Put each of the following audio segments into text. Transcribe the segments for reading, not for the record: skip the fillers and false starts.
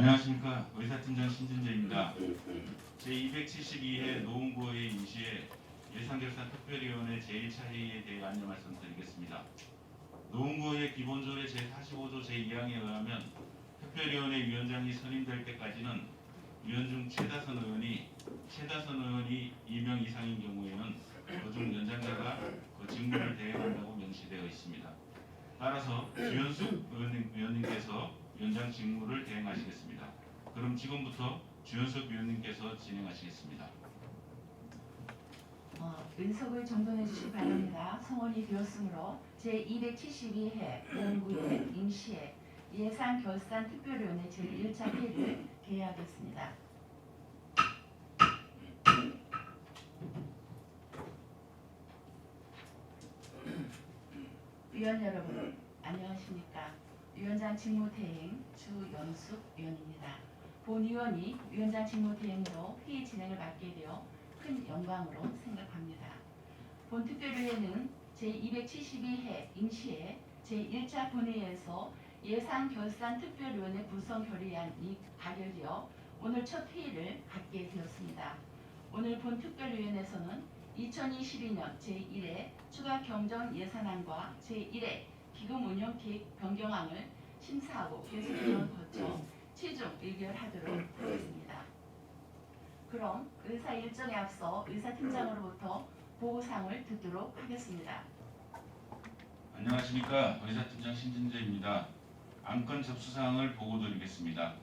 안녕하십니까. 의사팀장 신진재입니다. 제272회 노원구의 임시회 예산결산 특별위원회 제1차 회의에 대해 안내 말씀드리겠습니다. 노원구의 기본조례 제45조 제2항에 의하면 특별위원회 위원장이 선임될 때까지는 위원 중 최다선 의원이 2명 이상인 경우에는 그중 연장자가 그 직무를 대행한다고 명시되어 있습니다. 따라서 주현숙 위원님께서 위원장 직무를 대행하시겠습니다. 그럼 지금부터 주현숙 위원님께서 진행하시겠습니다. 은석을 정돈해 주시기 바랍니다. 성원이 되었으므로 제272회 노원구의 임시회 예산결산 특별위원회 제1차 회의를 개회하겠습니다. 위원 여러분, 안녕하십니까? 위원장 직무대행 주연숙 위원입니다. 본위원이 위원장 직무대행으로 회의 진행을 맡게 되어 큰 영광으로 생각합니다. 본 특별회의는 제272회 임시회 제1차 본회의에서 예산결산특별위원회 구성 결의안이 가결되어 오늘 첫 회의를 갖게 되었습니다. 오늘 본 특별위원회에서는 2022년 제1회 추가 경정 예산안과 제1회 기금 운영 계획 변경안을 심사하고 계속 의논 거쳐 최종 의결하도록 하겠습니다. 그럼 의사 일정에 앞서 의사팀장으로부터 보고사항을 듣도록 하겠습니다. 안녕하십니까. 의사팀장 신진재입니다. 안건 접수사항을 보고드리겠습니다.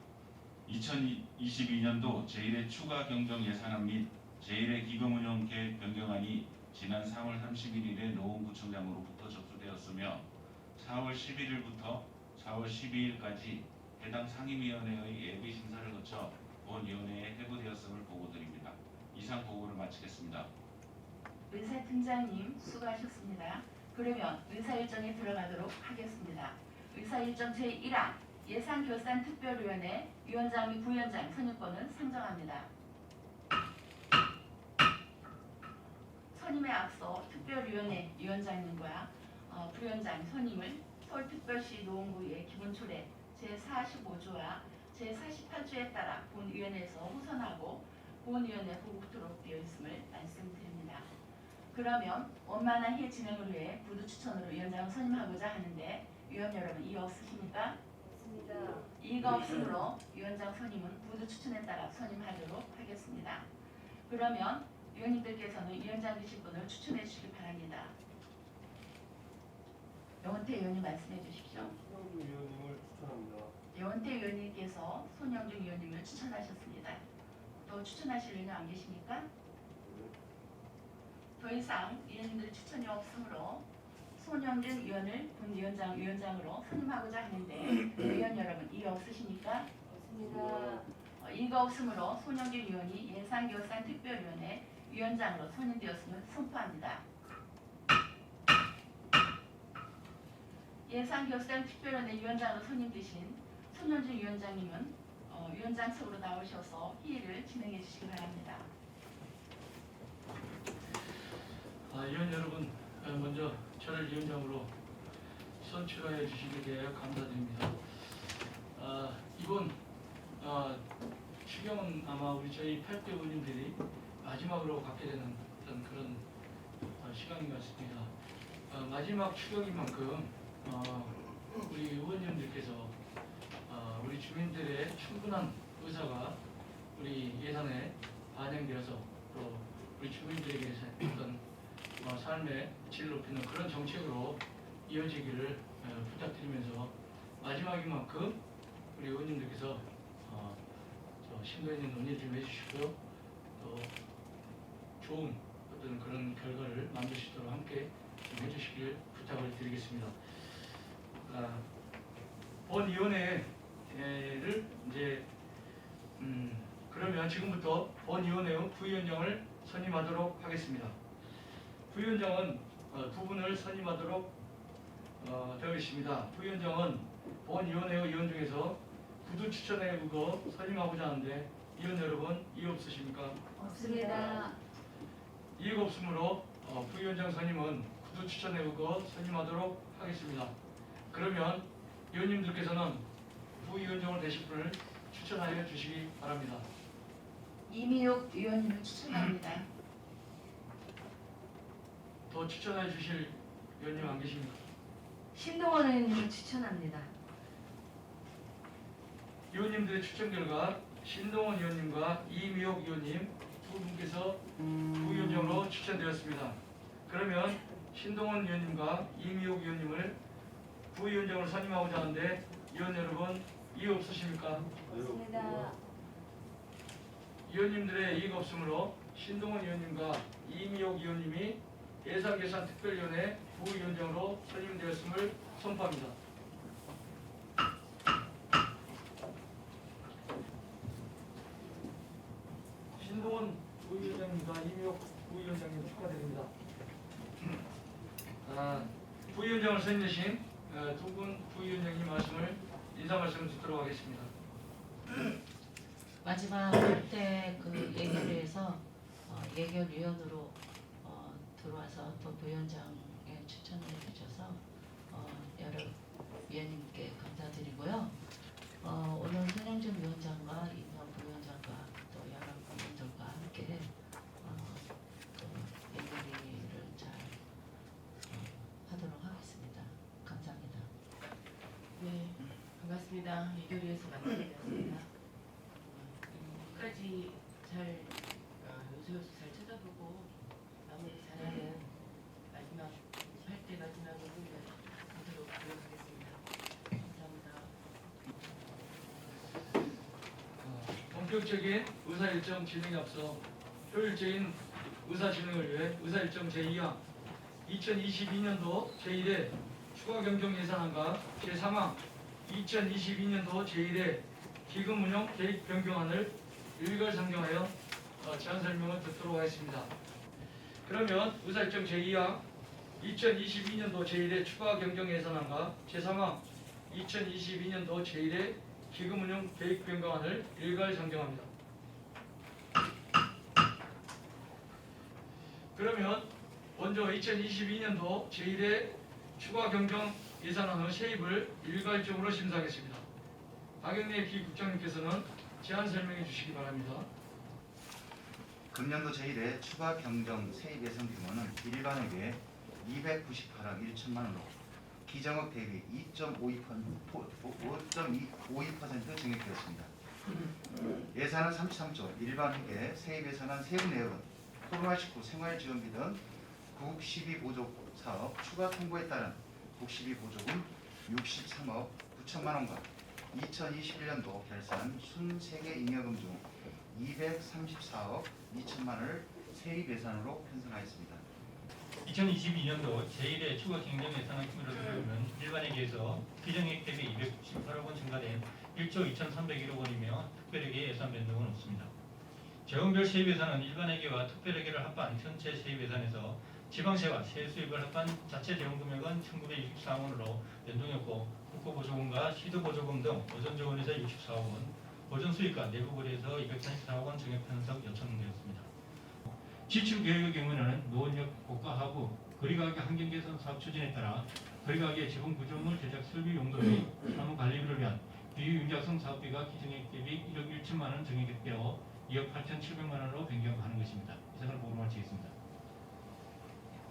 2022년도 제1회 추가 경정 예산안 및 제1회 기금운용 계획 변경안이 지난 3월 31일에 노원구청장으로부터 접수되었으며 4월 11일부터 4월 12일까지 해당 상임위원회의 예비 심사를 거쳐 본위원회에 회부되었음을 보고드립니다. 이상 보고를 마치겠습니다. 의사팀장님 수고하셨습니다. 그러면 의사일정에 들어가도록 하겠습니다. 의사일정 제1항 예산결산특별위원회 위원장 및 부위원장 선임권을 상정합니다. 선임에 앞서 특별위원회 위원장님과 부위원장 선임을 서울특별시 노원구의 기본조례 제45조와 제48조에 따라 본위원회에서 호선하고 본위원회 보고토록 되어 있음을 말씀드립니다. 그러면 원만한 회의 진행을 위해 부두 추천으로 위원장을 선임하고자 하는데 위원 여러분 이의 없으십니까? 없습니다. 이의가 없으므로 위원장 선임은 부두 추천에 따라 선임하도록 하겠습니다. 그러면 위원님들께서는 위원장 되실 분을 추천해 주시기 바랍니다. 영원태 위원님 말씀해 주십시오. 손영준 위원님을 추천합니다. 영원태 위원님께서 손영준 위원님을 추천하셨습니다. 또 추천하실 의원 안 계십니까? 더 이상 위원님들의 추천이 없으므로 손영준 위원을 위원장으로 선임하고자 하는데 위원 여러분 이의 없으십니까? 없습니다. 이의가 없으므로 손영준 위원이 예산결산특별위원회 위원장으로 선임되었음을 선포합니다. 예산결산특별위원회 위원장으로 선임되신 손영준 위원장님은 위원장석으로 나오셔서 회의를 진행해 주시기 바랍니다. 위원 여러분, 먼저 저를 위원장으로 선출하여 주시게 되어 감사드립니다. 이번 추경은 아마 우리 저희 8대 의원님들이 마지막으로 갖게 되는 어떤 그런 시간인 것 같습니다. 마지막 추경인 만큼 우리 의원님들께서 우리 주민들의 충분한 의사가 우리 예산에 반영되어서 또 우리 주민들에게 어떤 삶의 질을 높이는 그런 정책으로 이어지기를 부탁드리면서 마지막인 만큼 우리 의원님들께서 심도 있는 논의를 좀 해주시고요. 또 좋은 어떤 그런 결과를 만들 수 있도록 함께 좀 해주시길 부탁을 드리겠습니다. 본위원회를 이제 그러면 지금부터 본위원회의 부위원장을 선임하도록 하겠습니다. 부위원장은 두 분을 선임하도록 되어 있습니다. 부위원장은 본위원회의 위원 중에서 부두 추천에 의거 선임하고자 하는데 위원 여러분 이의 없으십니까? 없습니다. 이의가 없으므로 부위원장 선임은 부두 추천에 의거 선임하도록 하겠습니다. 그러면 위원님들께서는 부위원장을 되실 분을 추천하여 주시기 바랍니다. 이미옥 의원님을 추천합니다. 더 추천해 주실 의원님 안 계십니까? 신동원 의원님을 추천합니다. 의원님들의 추천 결과 신동원 의원님과 이미옥 의원님 두 분께서 부위원장으로 추천되었습니다. 그러면 신동원 의원님과 이미옥 의원님을 부위원장으로 선임하고자 하는데 의원 여러분 이의 없으십니까? 맞습니다. 의원님들의 이의가 없으므로 신동원 의원님과 이미옥 의원님이 예산개선특별위원회 부위원장으로 선임되었음을 선포합니다. 신동원 부위원장님과 이미옥 부위원장님 축하드립니다. 부위원장을 선임되신 두 분 부위원장님 말씀을 인사 말씀을 듣도록 하겠습니다. 마지막 할때 그 예결위에서 예결위원으로 들어와서 또 부위원장에 추천을 해주셔서 여러 위원님께 감사드리고요. 오늘 손영준 위원장과 이명 부위원장과 또 여러 분들과 함께 그 예결위를 잘 하도록 하겠습니다. 감사합니다. 네, 반갑습니다. 예결위에서 만나게 되었습니다. 끝까지 잘 요소요소 잘 찾아보고 마무리 잘하는 마지막 할 때 마지막으로 하도록 노력하겠습니다. 감사합니다. 본격적인 의사일정 진행에 앞서 효율적인 의사진행을 위해 의사일정 제2항 2022년도 제1회 추가경정 예산안과 제3항 2022년도 제1회 기금운용 계획 변경안을 일괄상정하여 제안 설명을 듣도록 하겠습니다. 그러면 의사일정 제2항 2022년도 제1회 추가경정 예산안과 제3항 2022년도 제1회 기금운용 계획 변경안을 일괄상정합니다. 그러면 먼저 2022년도 제1회 추가경정 예산안의 세입을 일괄적으로 심사하겠습니다. 박영래 기국장님께서는 제안 설명해 주시기 바랍니다. 금년도 제1회 추가 경정 세입 예산 규모는 일반회계 298억 1천만 원으로 기정업 대비 5.52% 증액되었습니다. 예산은 33조, 일반회계 세입 예산안 세부 내역은 코로나19 생활지원비 등 국 12보조 사업 추가 통보에 따른 국 12보조금 63억 9천만 원과 2021년도 결산 순세계 잉여금 중 234억 2천만 원을 세입 예산으로 편성하였습니다. 2022년도 제1회 추가 경정 예산안 규모를 보면 일반회계에서 기정액 대비 298억 원 증가된 1조 2,301억 원이며 특별회계 예산 변동은 없습니다. 재원별 세입 예산은 일반회계와 특별회계를 합한 전체 세입 예산에서 지방세와 세수입을 합한 자체 재원 금액은 1,964억 원으로 변동했고 국고보조금과 시도보조금 등 보전 지원에서 64억 원, 보전 수익과 내부 거래에서 234억 원 증액 편성 요청되었습니다. 지출 계획의 경우에는 노원역 고가 하부 거리가격 환경 개선 사업 추진에 따라 거리가격 지분 구조물 제작 설비 용도의 사무 관리비를 위한 비윤작성 사업비가 기정액 대비 1억 1천만 원 증액되어 2억 8,700만 원으로 변경하는 것입니다. 이상을 보고 마치겠습니다.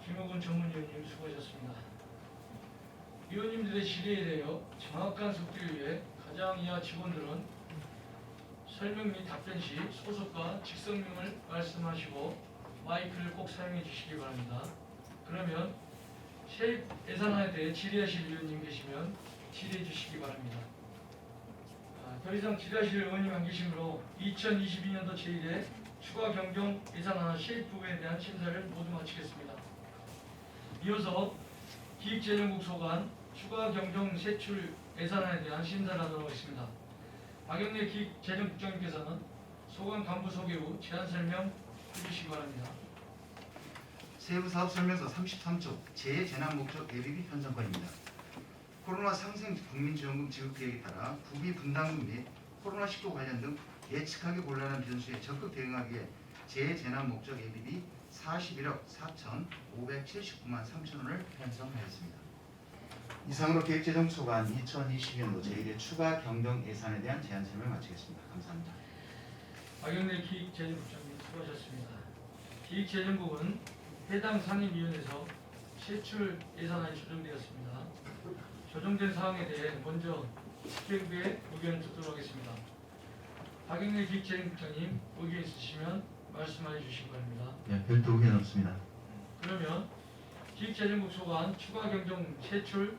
김호근 전문위원님 수고하셨습니다. 위원님들의 질의에 대하여 정확한 속도를 위해 가장 이하 직원들은 설명 및 답변 시 소속과 직성명을 말씀하시고 마이크를 꼭 사용해 주시기 바랍니다. 그러면 세입 예산안에 대해 질의하실 위원님 계시면 질의해 주시기 바랍니다. 더 이상 질의하실 의원님 안 계시므로 2022년도 제1회 추가 경정 예산안 세입 부분에 대한 심사를 모두 마치겠습니다. 이어서 기획재정국 소관 추가 경정 세출 예산안에 대한 심사를 하도록 하겠습니다. 박영래 기획재정국장님께서는 소관 간부 소개 후 제안 설명 해주시기 바랍니다. 세부사업설명서 33조 재재난목적 대비비 편성권입니다. 코로나 상생 국민지원금 지급 계획에 따라 구비 분담금 및 코로나19 관련 등 예측하기 곤란한 변수에 적극 대응하기 위해 재재난목적 예비비 41억 4,579만 3천 원을 편성하였습니다. 이상으로 기획재정처관 2022년도 제1회 추가 경정 예산에 대한 제안 설명을 마치겠습니다. 감사합니다. 박영래 기획재정국장님 수고하셨습니다. 기획재정국은 해당 상임위원회에서 세출 예산안이 조정되었습니다. 조정된 사항에 대해 먼저 집행부의 의견을 듣도록 하겠습니다. 박영래 기획재정국장님 의견 있으시면 말씀해 주시기 바랍니다. 네, 별도 의견 없습니다. 그러면 기획재정국 소관 추가 경정 세출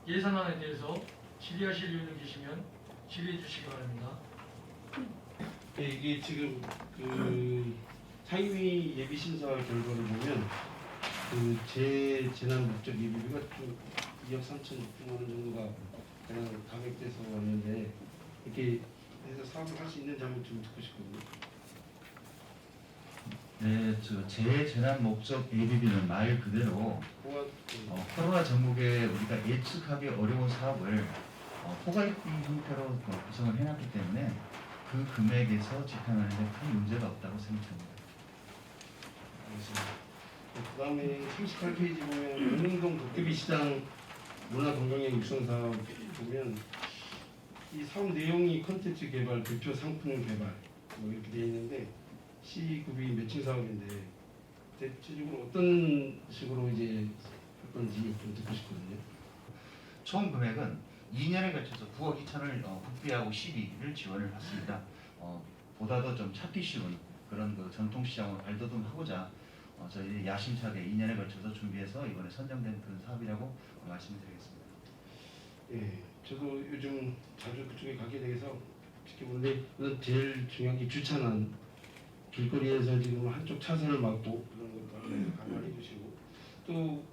예산안에 대해서 질의하실 의원님 계시면 질의해 주시기 바랍니다. 네, 이게 지금 그 상임위 예비 심사 결과를 보면 그 재난 목적 예비비가 좀 2억 3천만 원 정도가 그냥 감액돼서 왔는데 이렇게 해서 사업을 할 수 있는지 한번 좀 듣고 싶거든요. 네, 재재난 목적 예비비는 말 그대로 보안 코로나 전국에 우리가 예측하기 어려운 사업을 포괄비 형태로 구성을 해놨기 때문에 그 금액에서 집행하는 데 큰 문제가 없다고 생각합니다. 알겠습니다. 그 다음에 38페이지 보면 영릉동 도깨비 시장 문화관광의 육성사업 보면 이 사업 내용이 컨텐츠 개발, 대표 상품 개발 뭐 이렇게 되어 있는데 C급이 매칭 사업인데 대체적으로 어떤 식으로 이제 할 건지 좀 듣고 싶거든요. 총 금액은 2년에 걸쳐서 9억 2천을 국비하고 시비를 지원을 받습니다. 보다도 좀 찾기 쉬운 그런 그 전통시장으로 발돋움하고자 저희 야심차게 2년에 걸쳐서 준비해서 이번에 선정된 그런 사업이라고 말씀을 드리겠습니다. 예, 저도 요즘 자주 그쪽에 가게 돼서 지켜보는데 우선 제일 중요한 게 주차난 길거리에서 지금 한쪽 차선을 막고 그런 것들 가만히 두시고 또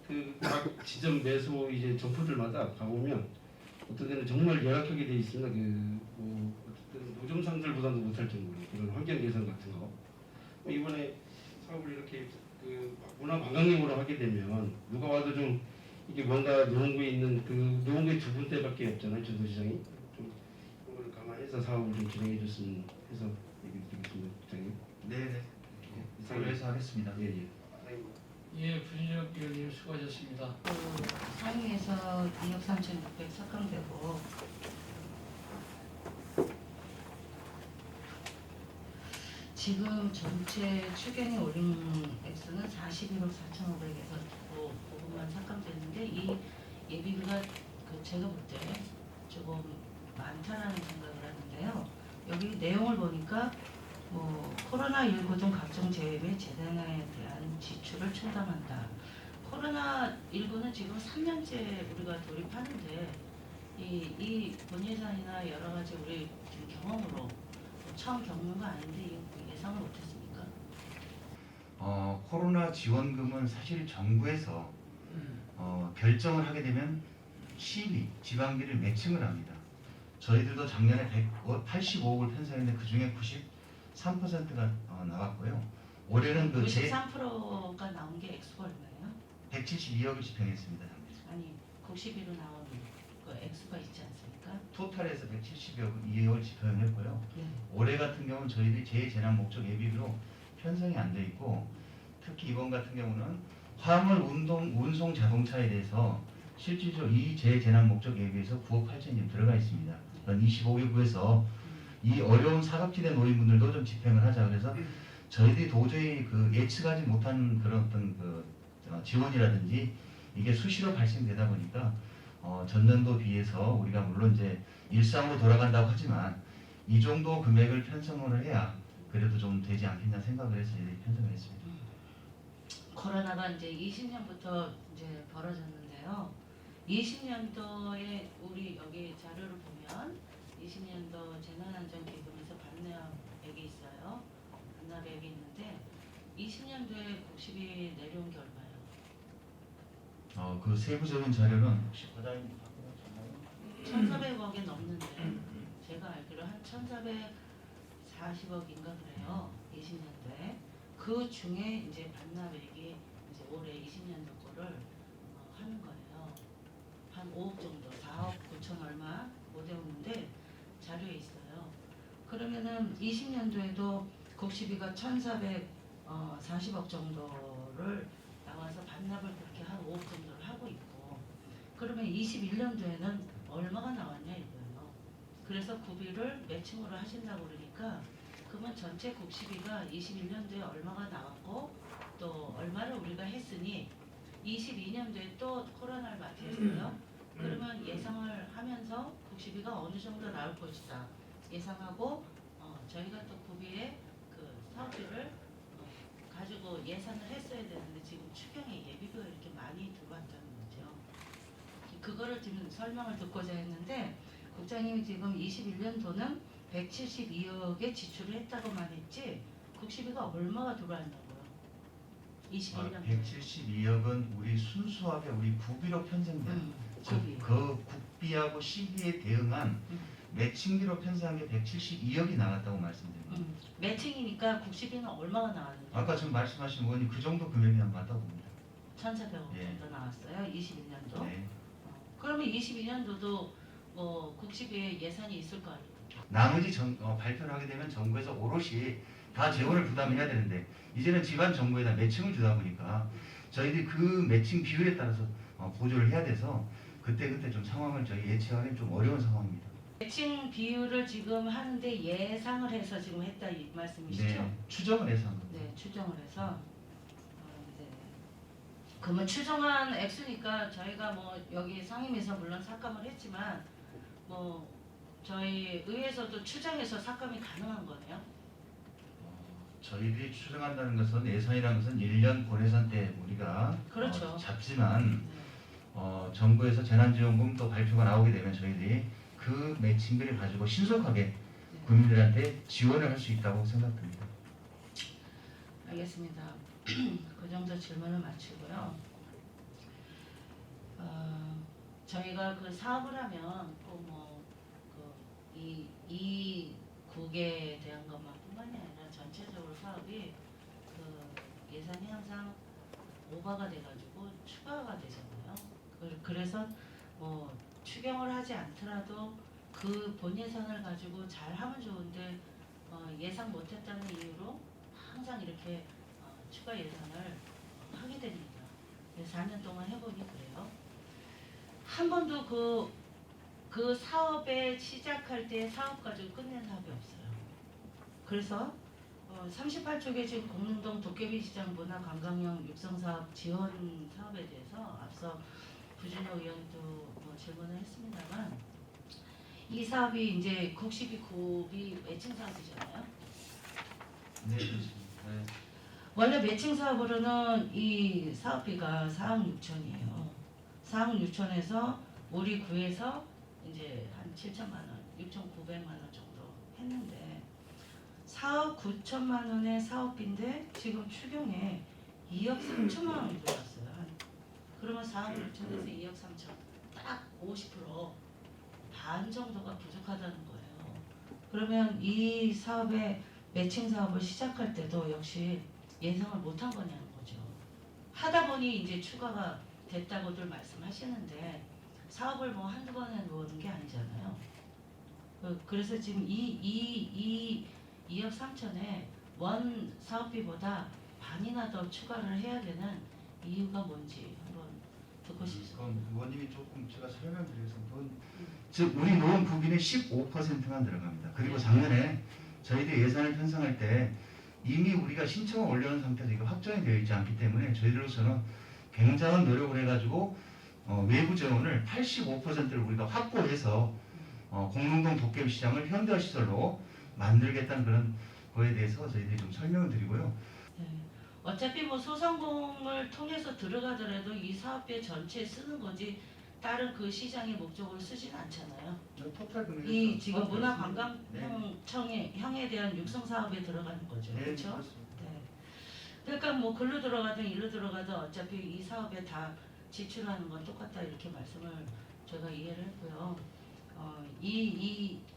그 각 지점 매소 이제 점포들마다 가보면 어떤 데는 정말 열악하게 돼 있습니다. 그뭐 어쨌든 노점상들보다도 못할 정도로 그런 환경 개선 같은 거. 이번에 사업을 이렇게 그 문화 관광용으로 하게 되면 누가 와도 좀 이게 뭔가 노원구에 있는 그 노원구에 두 군데밖에 없잖아요. 전도시장이 좀 그걸 감안해서 사업을 좀 진행해 줬으면 해서 얘기를 드리겠습니다, 부장님. 네네. 이상해서 하겠습니다. 예, 예. 예, 부진혁 의원님 수고하셨습니다. 그 상임위에서 2억 3,600 삭감되고 지금 전체 추경에 올린 액수는 41억 4,500에서 그 부분만 삭감됐는데 이 예비비가 제가 볼 때 조금 많다라는 생각을 하는데요. 여기 내용을 보니까 뭐 코로나19 등 각종 재해 및 재난에 대한 지출을 충당한다. 코로나19는 지금 3년째 우리가 돌입하는데 이 본예산이나 여러 가지 우리 지금 경험으로 처음 겪는 거 아닌데 이거 예상을 못했습니까? 코로나 지원금은 사실 정부에서 결정을 하게 되면 시비, 지방비를 매칭을 합니다. 저희들도 작년에 185억을 편성했는데 그 중에 93%가 나왔고요. 올해는 93%가 나온 게 액수가 얼마예요? 172억을 집행했습니다. 아니 92로 나온 그 액수가 있지 않습니까? 토탈에서 172억을 집행했고요. 네. 올해 같은 경우는 저희들이 재재난 목적 예비비로 편성이 안 돼 있고 특히 이번 같은 경우는 화물 운송 자동차에 대해서 실질적으로 이 재재난 목적 예비에서 9억 8천이 들어가 있습니다. 그런 25개구에서 이 어려운 사각지대 노인분들도 좀 집행을 하자 그래서 저희들이 도저히 그 예측하지 못한 그런 어떤 그 지원이라든지 이게 수시로 발생되다 보니까 전년도 비해서 우리가 물론 이제 일상으로 돌아간다고 하지만 이 정도 금액을 편성을 해야 그래도 좀 되지 않겠냐 생각을 해서 저희들이 편성을 했습니다. 코로나가 이제 20년부터 이제 벌어졌는데요. 20년도에 우리 여기 자료를 보면 20년도 재난안전기금에서 반납액이 있어요. 반납액이 있는데 20년도에 곡식이 내려온 게 얼마예요? 그 세부적인 자료는 혹시 과장님 갖고 계시나요? 1,400억이 넘는데 제가 알기로 한 1,440억인가 그래요. 20년도에 그 중에 이제 반납액이 이제 올해 20년도 거를 하는 거예요. 한 5억 정도, 4억 9천 얼마 못 외웠는데 자료에 있어요. 그러면은 20년도에도 곡식비가 1,440억 정도를 나와서 반납을 그렇게 한 5억 정도를 하고 있고 그러면 21년도에는 얼마가 나왔냐 이거예요. 그래서 구비를 매칭으로 하신다고 그러니까 그러면 전체 국시비가 21년도에 얼마가 나왔고 또 얼마를 우리가 했으니 22년도에 또 코로나를 맞이했어요. 그러면 예상을 하면서 국시비가 어느 정도 나올 것이다 예상하고 저희가 또 구비에 그 사업비를 가지고 예산을 했어야 되는데 지금 추경에 예비비가 이렇게 많이 들어왔다는 거죠. 그거를 지금 설명을 듣고자 했는데 국장님이 지금 21년도는 172억에 지출을 했다고만 했지 국시비가 얼마가 들어왔냐고요. 21년도. 172억은 우리 순수하게 우리 구비로 편성된 구비. 그 국비하고 시비에 대응한 매칭비로 편성한 게 172억이 나왔다고 말씀드립니다. 매칭이니까 국시비는 얼마가 나왔는지 아까 지금 말씀하신 의원님 그 정도 금액이 맞다고 봅니다. 1,400억 예. 정도 나왔어요. 21년도. 네. 그러면 22년도도 뭐 국시비에 예산이 있을 거 아니에요. 나머지 발표를 하게 되면 정부에서 오롯이 다 재원을 부담해야 되는데 이제는 지방 정부에다 매칭을 주다 보니까 저희들이 그 매칭 비율에 따라서 보조를 해야 돼서 그때 좀 상황을 저희 예측하기는 좀 어려운 상황입니다. 매칭 비율을 지금 하는데 예상을 해서 지금 했다 이 말씀이시죠? 네, 추정을 해서 한 겁니다. 네, 추정을 해서. 네. 그러면 추정한 액수니까 저희가 뭐 여기 상임위에서 물론 삭감을 했지만 뭐 저희 의회에서도 추정해서 삭감이 가능한 거네요. 저희들이 추정한다는 것은 예산이라는 것은 1년 본예산 때 우리가 그렇죠. 잡지만 네. 정부에서 재난지원금 또 발표가 나오게 되면 저희들이 그 매칭비를 가지고 신속하게 국민들한테 지원을 할 수 있다고 생각됩니다. 알겠습니다. 그 정도 질문을 마치고요. 저희가 그 사업을 하면 꼭뭐이 국에 대한 것만뿐만이 아니라 전체적으로 사업이 그 예산이 항상 오버가 돼가지고 추가가 되잖아요. 그래서 뭐 추경을 하지 않더라도 그 본 예산을 가지고 잘 하면 좋은데 예상 못했다는 이유로 항상 이렇게 추가 예산을 하게 됩니다. 4년 동안 해보니 그래요. 한 번도 그 사업에 시작할 때 사업 가지고 끝낸 사업이 없어요. 그래서 38쪽에 지금 공릉동 도깨비 시장 문화관광형 육성사업 지원 사업에 대해서 앞서 부준호 의원도 뭐 질문을 했습니다만 이 사업이 이제 국시비 구비 매칭 사업이잖아요. 네, 그렇습니다. 네. 원래 매칭 사업으로는 이 사업비가 4억 6천이에요. 4억 6천에서 우리 구에서 이제 한 7천만 원, 6,900만 원 정도 했는데 4억 9천만 원의 사업비인데 지금 추경에 2억 3천만 원이 들어왔어요. 그러면 4억 6천에서 2억 3천 딱 50% 반 정도가 부족하다는 거예요. 그러면 이 사업의 매칭 사업을 시작할 때도 역시 예상을 못한 거냐는 거죠. 하다 보니 이제 추가가 됐다고들 말씀하시는데 사업을 뭐 한두 번 해놓는 게 아니잖아요. 그래서 지금 이 2억 3천에 원 사업비보다 반이나 더 추가를 해야 되는 이유가 뭔지 한번 듣고 싶습니다. 그건 의원님이 조금 제가 설명드리겠습니다. 즉 우리 노원 구비는 15%만 들어갑니다. 그리고 작년에 저희들 예산을 편성할 때 이미 우리가 신청을 올려놓은 상태에서 이거 확정이 되어 있지 않기 때문에 저희들로서는 굉장한 노력을 해가지고 외부 재원을 85%를 우리가 확보해서 공릉동 도깨비 시장을 현대화 시설로 만들겠다는 그런 거에 대해서 저희들이 좀 설명을 드리고요. 네. 어차피 뭐 소상공을 통해서 들어가더라도 이 사업비 전체에 쓰는 거지 다른 그 시장의 목적으로 쓰진 않잖아요. 토탈 금액이 이 지금 문화관광청에 향에 대한 육성 사업에 들어가는 거죠. 네, 그렇죠? 그렇습니다. 네. 그러니까 뭐 글로 들어가든 일로 들어가든 어차피 이 사업에 다 지출하는 건 똑같다 이렇게 말씀을 제가 이해를 했고요.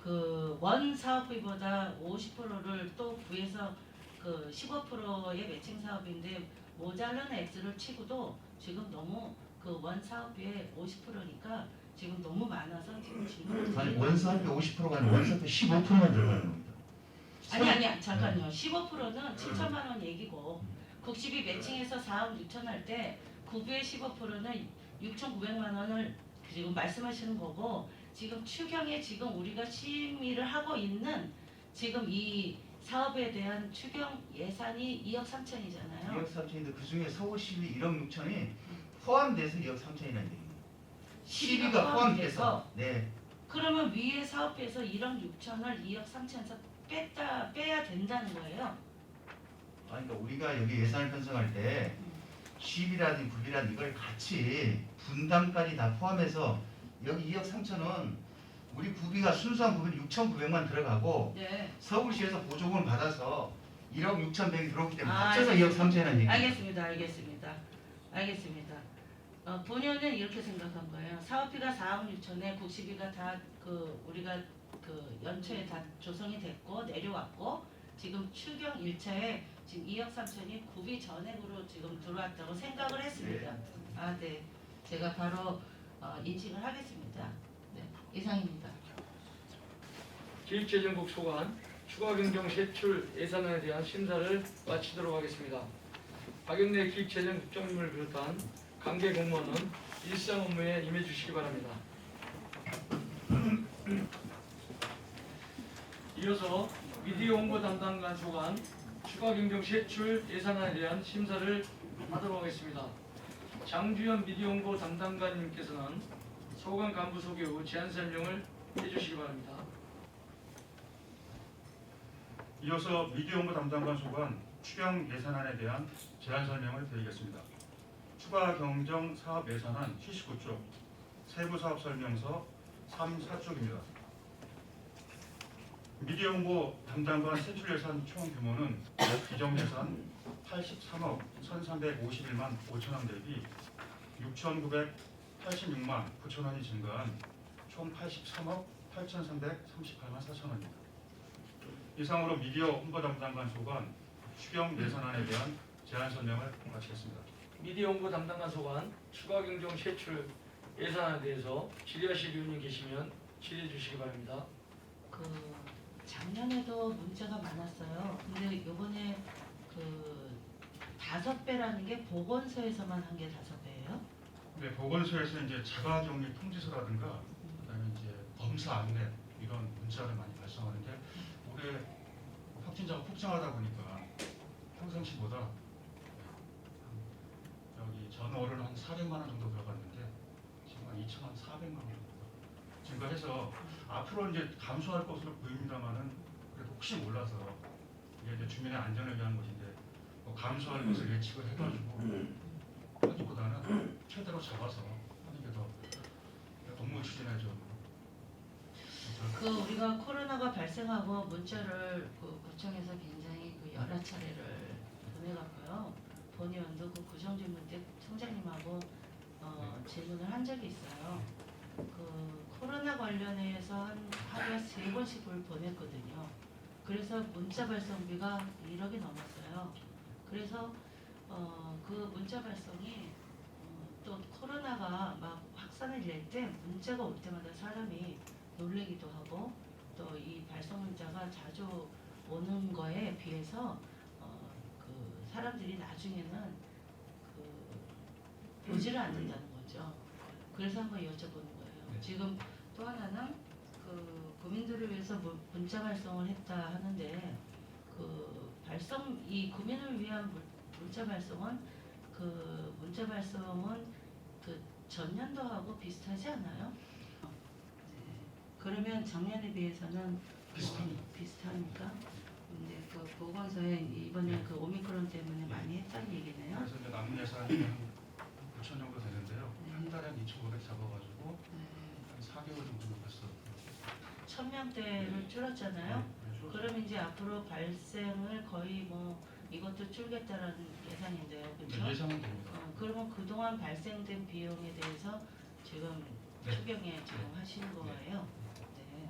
그 원 사업비보다 50%를 또 구해서 그 15%의 매칭 사업인데 모자란 액수를 치고도 지금 너무 그 원 사업비의 50%니까 지금 너무 많아서 지금 질문을 아니 원 사업비 50%가 아니라 원 사업비 15%만 들어가는 겁니다. 아니 잠깐요. 15%는 7천만 원 얘기고 국시비 매칭해서 4억 6천 할 때 구비의 15%는 6,900만 원을 지금 말씀하시는 거고 지금 추경에 지금 우리가 심의를 하고 있는 지금 이 사업에 대한 추경 예산이 2억 3천이잖아요. 2억 3천인데 그 중에 서울 12 1억 6천이 포함돼서 2억 3천이라는 얘기입니다. 12가 포함돼서. 네. 그러면 위에 사업에서 1억 6천을 2억 3천에서 빼야 된다는 거예요. 아니, 그러니까 우리가 여기 예산을 편성할 때 시비라든지 구비라든지 이걸 같이 분담까지 다 포함해서 여기 2억 3천은 우리 구비가 순수한 구비는 6,900만 들어가고 네. 서울시에서 보조금을 받아서 1억 6,100이 들어오기 때문에 아, 합쳐서 2억 3천이라는 얘기입니다. 알겠습니다. 본연은 이렇게 생각한 거예요. 사업비가 4억 6천에 국시비가 다 우리가 연초에 다 조성이 됐고 내려왔고 지금 추경 1차에 지금 2억 3천이 구비 전액으로 지금 들어왔다고 생각을 했습니다. 네. 제가 바로 인식을 하겠습니다. 네. 이상입니다. 기획재정국 소관 추가 경정 세출 예산안에 대한 심사를 마치도록 하겠습니다. 박영래 기획재정 국장님을 비롯한 관계 공무원은 일상 업무에 임해 주시기 바랍니다. 이어서 미디어 홍보 담당관 소관 추가 경정 세출 예산안에 대한 심사를 하도록 하겠습니다. 장주현 미디어 홍보 담당관님께서는 소관 간부 소개 후 제안 설명을 해주시기 바랍니다. 이어서 미디어 홍보 담당관 소관 추경 예산안에 대한 제안 설명을 드리겠습니다. 추가 경정 사업 예산안 79쪽, 세부 사업 설명서 3, 4쪽입니다. 미디어 홍보 담당관 세출 예산 총 규모는 기정 예산 83억 1,351만 5천 원 대비 6,986만 9천 원이 증가한 총 83억 8,338만 4천 원입니다. 이상으로 미디어 홍보 담당관 소관 추경 예산안에 대한 제안 설명을 마치겠습니다. 미디어 홍보 담당관 소관 추가 경정 세출 예산안에 대해서 질의하실 의원님 계시면 질의해 주시기 바랍니다. 작년에도 문자가 많았어요. 근데 이번에 5배라는 게 보건소에서만 한 게 5배예요? 네, 보건소에서 이제 자가격리 통지서라든가 그다음에 이제 검사 안내 이런 문자를 많이 발송하는데 올해 확진자가 폭증하다 보니까 평상시보다 여기 전월은 한 400만 원 정도 들어갔는데 지금 한 2,400만 원 정도 증가해서 앞으로 이제 감소할 것으로 보입니다만은 그래도 혹시 몰라서 이게 이제 주민의 안전을 위한 것인데 뭐 감소할 것을 예측을 해가지고 하기보다는 최대로 잡아서 하는 게 더 업무 추진에 좀 우리가 코로나가 발생하고 문자를 구청에서 굉장히 여러 차례를 보내갖고요. 본의원도 구청주민 때 청장님하고 질문을 한 적이 있어요. 코로나 관련해서 하루에 3번씩을 보냈거든요. 그래서 문자 발송비가 1억이 넘었어요. 그래서 그 문자 발송이 또 코로나가 막 확산을 낼 때 문자가 올 때마다 사람이 놀래기도 하고 또 이 발송 문자가 자주 오는 거에 비해서 사람들이 나중에는 보지를 않는다는 거죠. 그래서 한번 여쭤보는 거예요. 네. 지금 또 하나는 국민들을 위해서 문자 발송을 했다 하는데 이 국민을 위한 문자 발송은 전년도하고 비슷하지 않아요? 그러면 작년에 비해서는 비슷하니까. 근데 보건소에 이번에 오미크론 때문에 많이 했다는 얘기네요. 그래서 이제 남은 예산이 한 9천 정도 되는데요. 한 달에 한 2,500 잡아가지고 한 4개월 정도 넘었어. 1,000명대를 줄였잖아요. 그럼 이제 앞으로 발생을 거의 이것도 줄겠다라는 예상인데요, 그렇죠? 예상은 됩니다. 그러면 그동안 발생된 비용에 대해서 지금 네. 추경에 지금 하시는 거예요. 네.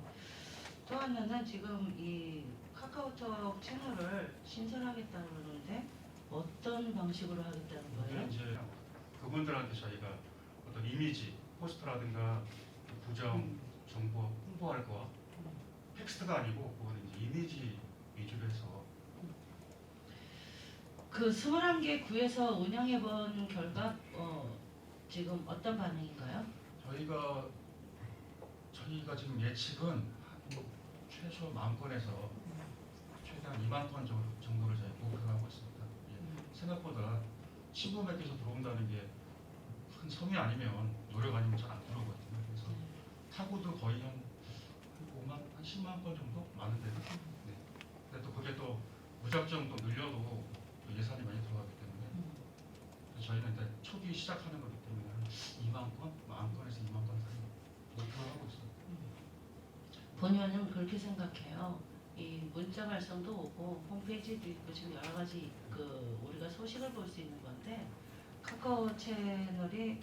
또 하나는 지금 이 카카오톡 채널을 신설하겠다는 그러는데 어떤 방식으로 하겠다는 거예요? 이제 그분들한테 저희가 어떤 이미지, 포스터라든가 부정, 정보 홍보할 거 텍스트가 아니고 그거는 이제 이미지 위주로 해서 21개 구에서 운영해 본 결과 지금 어떤 반응인가요? 저희가 지금 예측은 한 최소 10,000건에서 최대한 20,000건 정도를 저희 목표로 하고 있습니다. 예. 생각보다 친구 맺혀서 들어온다는 게 큰 성이 아니면 노력 아니면 잘 안 들어오거든요. 그래서 타구도 거의 한 10만 건 정도 많은데요. 네. 근데 또 그게 또 무작정 또 늘려도 또 예산이 많이 들어가기 때문에 그래서 저희는 이제 초기 시작하는 거기 때문에 한 2만 건, 10,000건에서 2만 건 사이 목표로 하고 있습니다. 본 의원님 그렇게 생각해요. 이 문자 발송도 오고 홈페이지도 있고 지금 여러 가지 우리가 소식을 볼 수 있는 건데 카카오 채널이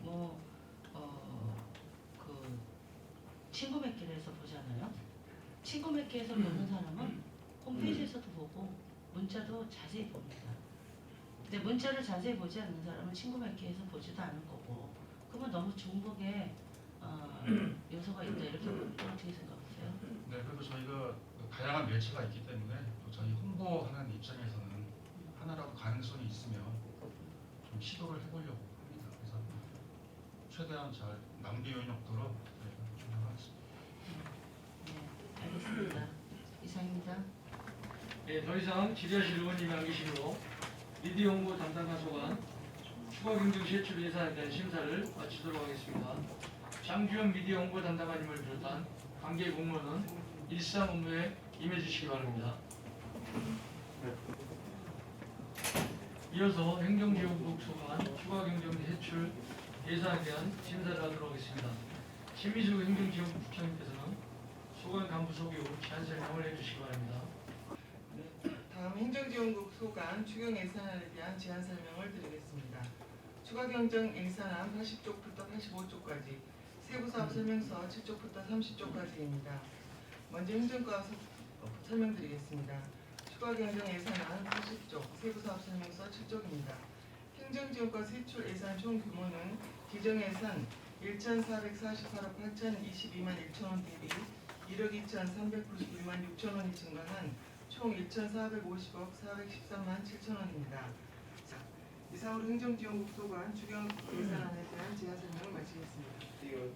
친구 맺기에서 보잖아요. 친구 맺기에서 보는 사람은 홈페이지에서도 보고 문자도 자세히 봅니다. 근데 문자를 자세히 보지 않는 사람은 친구 맺기에서 보지도 않을 거고 그러면 너무 중복의 요소가 있다 이렇게 보는데 어떻게 생각하세요? 네, 그리고 저희가 다양한 매체가 있기 때문에 또 저희 홍보하는 입장에서는 하나라도 가능성이 있으면 좀 시도를 해보려고 합니다. 그래서 최대한 잘 낭비 요인이 없도록 저희가 노력하겠습니다. 네, 알겠습니다. 이상입니다. 예, 더 이상 질의하실 의원님이 안 계시므로 미디어 홍보 담당관 소관 추가 경정 제출 예산에 대한 심사를 마치도록 하겠습니다. 장주현 미디어 홍보 담당관님을 비롯한 관계 공무원은 일상 업무에 임해주시기 바랍니다. 이어서 행정지원국 소관 추가 경정 제출 예산에 대한 심사를 하도록 하겠습니다. 신미수 행정지원부 부장님께서는 소관 간부 소개 후 제안 설명을 해주시기 바랍니다. 다음 행정지원국 소관 추경 예산안에 대한 제안 설명을 드리겠습니다. 추가 경정 예산안 80쪽부터 85쪽까지 세부사업 설명서 7쪽부터 30쪽까지입니다. 먼저 행정과 설명드리겠습니다. 추가 경정 예산안 80쪽, 세부사업 설명서 7쪽입니다. 행정지원과 세출 예산 총 규모는 기정예산 1,448억 8,022만 1천원 대비 1억 2,391만 6천원이 증가한 총 1,450억 413만 7천원입니다. 이상으로 행정지원국 소관 추경 예산안에 대한 제안 설명을 마치겠습니다. 이거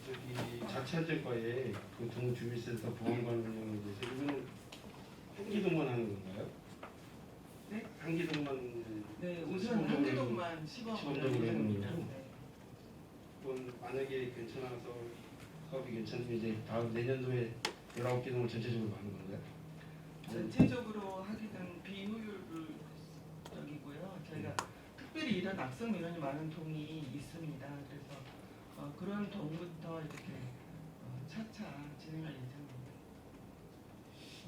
저기 자치안전과에 그 동주민센터 보안관 운영에 대해서 이거는 한기동만 하는 건가요? 네? 한기동만 네, 우선 한기동만 시범적으로 시범적으로 네. 그건 만약에 괜찮아서 사업이 괜찮으면 이제 다음 내년도에 19개 동을 전체적으로 하는 건가요? 전체적으로 하기는 비효율적이고요. 저희가 특별히 이런 악성 민원이 많은 동이 있습니다. 그래서 그런 동부터 이렇게 차차 진행할 예정입니다.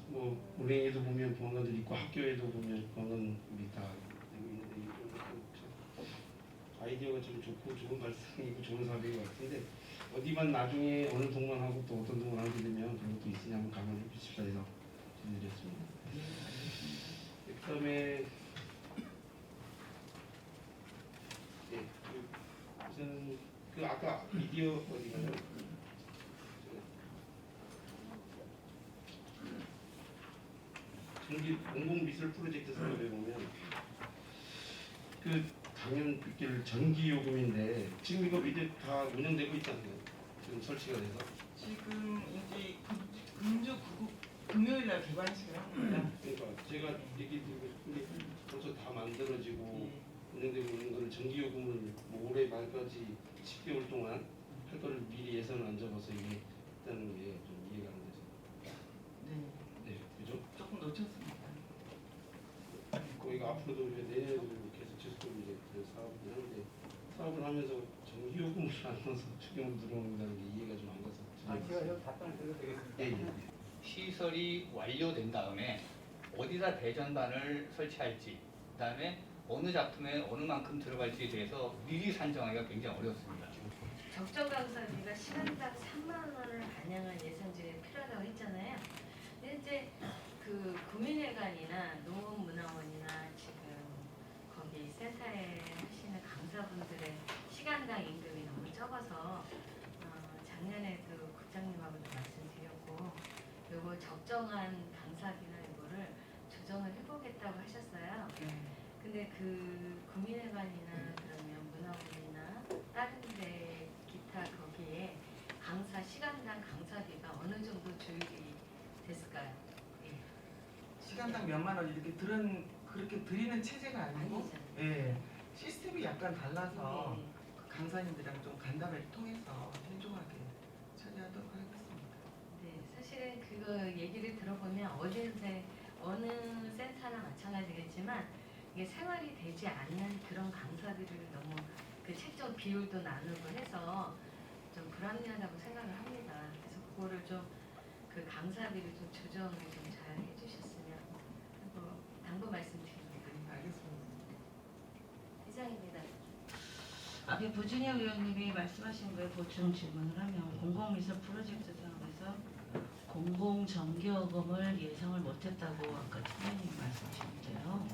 뭐 은행에도 보면 보안관들 있고 학교에도 보면 보안관들이 다 되고 있는데 이건 참 아이디어가 좀 좋고 좋은 발상이고 좋은 사업인 것 같은데 어디만 나중에 어느 동만 하고 또 어떤 동을 하게 되면 그런 것도 있으냐 한번 감안해 주십사 해서 드렸습니다. 그다음에 우선 그 아까 미디어 어디가요? 전기 공공미술 프로젝트 사업에 보면 그 당연 빗길 전기 요금인데 지금 이거 이제 다 운영되고 있잖아요. 지금 설치가 돼서 지금 이제 금요일날 개관식을 합니다. 그러니까 제가 얘기 드리고 싶은데 벌써 다 만들어지고 운영되고 있는 거를 전기 요금을 뭐 올해 말까지 10개월 동안 할 거를 미리 예산을 안 잡아서 이게 있다는 게 좀 이해가 안 돼서. 네, 네, 그죠? 조금 놓쳤습니다. 거기가 앞으로도 이제 내년에도 계속 지속적으로 이제 그 사업을 하는데 사업을 하면서 전기 요금을 안 넣어서 추경을 들어온다는 게 이해가 좀 안 가서. 제가 좀 답변을 드려도 되겠습니다. 예, 예. 시설이 완료된 다음에 어디다 대전반을 설치할지, 그다음에 어느 작품에 어느 만큼 들어갈지에 대해서 미리 산정하기가 굉장히 어렵습니다. 적정 강사비가 시간당 3만 원을 반영한 예산제가 필요하다고 했잖아요. 근데 이제 그 구민회관이나 농업문화원이나 지금 거기 센터에 하시는 강사분들의 시간당 임금이 너무 적어서 작년에도 국장님하고도 말씀드렸고 요거 적정한 강사비나 이거를 조정을 해보겠다고 하셨어요. 근데 그 구민회관이나 그러면 문화원이나 다른 데 기타 거기에 시간당 강사비가 어느 정도 조율이 됐을까요? 시간당 몇만 원 이렇게 그렇게 드리는 체제가 아니고 아니잖아요. 예, 시스템이 약간 달라서 네. 그 강사님들이랑 좀 간담회를 통해서 신중하게 처리하도록 하겠습니다. 네, 사실은 그거 얘기를 들어보면 어느 센터나 마찬가지겠지만 이게 생활이 되지 않는 그런 강사들을 너무 그 책정 비율도 나누고 해서 좀 불합리하다고 생각을 합니다. 그래서 그거를 좀 그 강사들이 좀 조정을 좀 잘 해주셨으면 하고 당부 말씀드립니다. 알겠습니다. 이상입니다. 앞에 부진혁 의원님이 말씀하신 거에 보충 질문을 하면 공공미술 프로젝트 사업에서 공공정기요금을 예상을 못했다고 아까 팀장님이 말씀하셨는데요.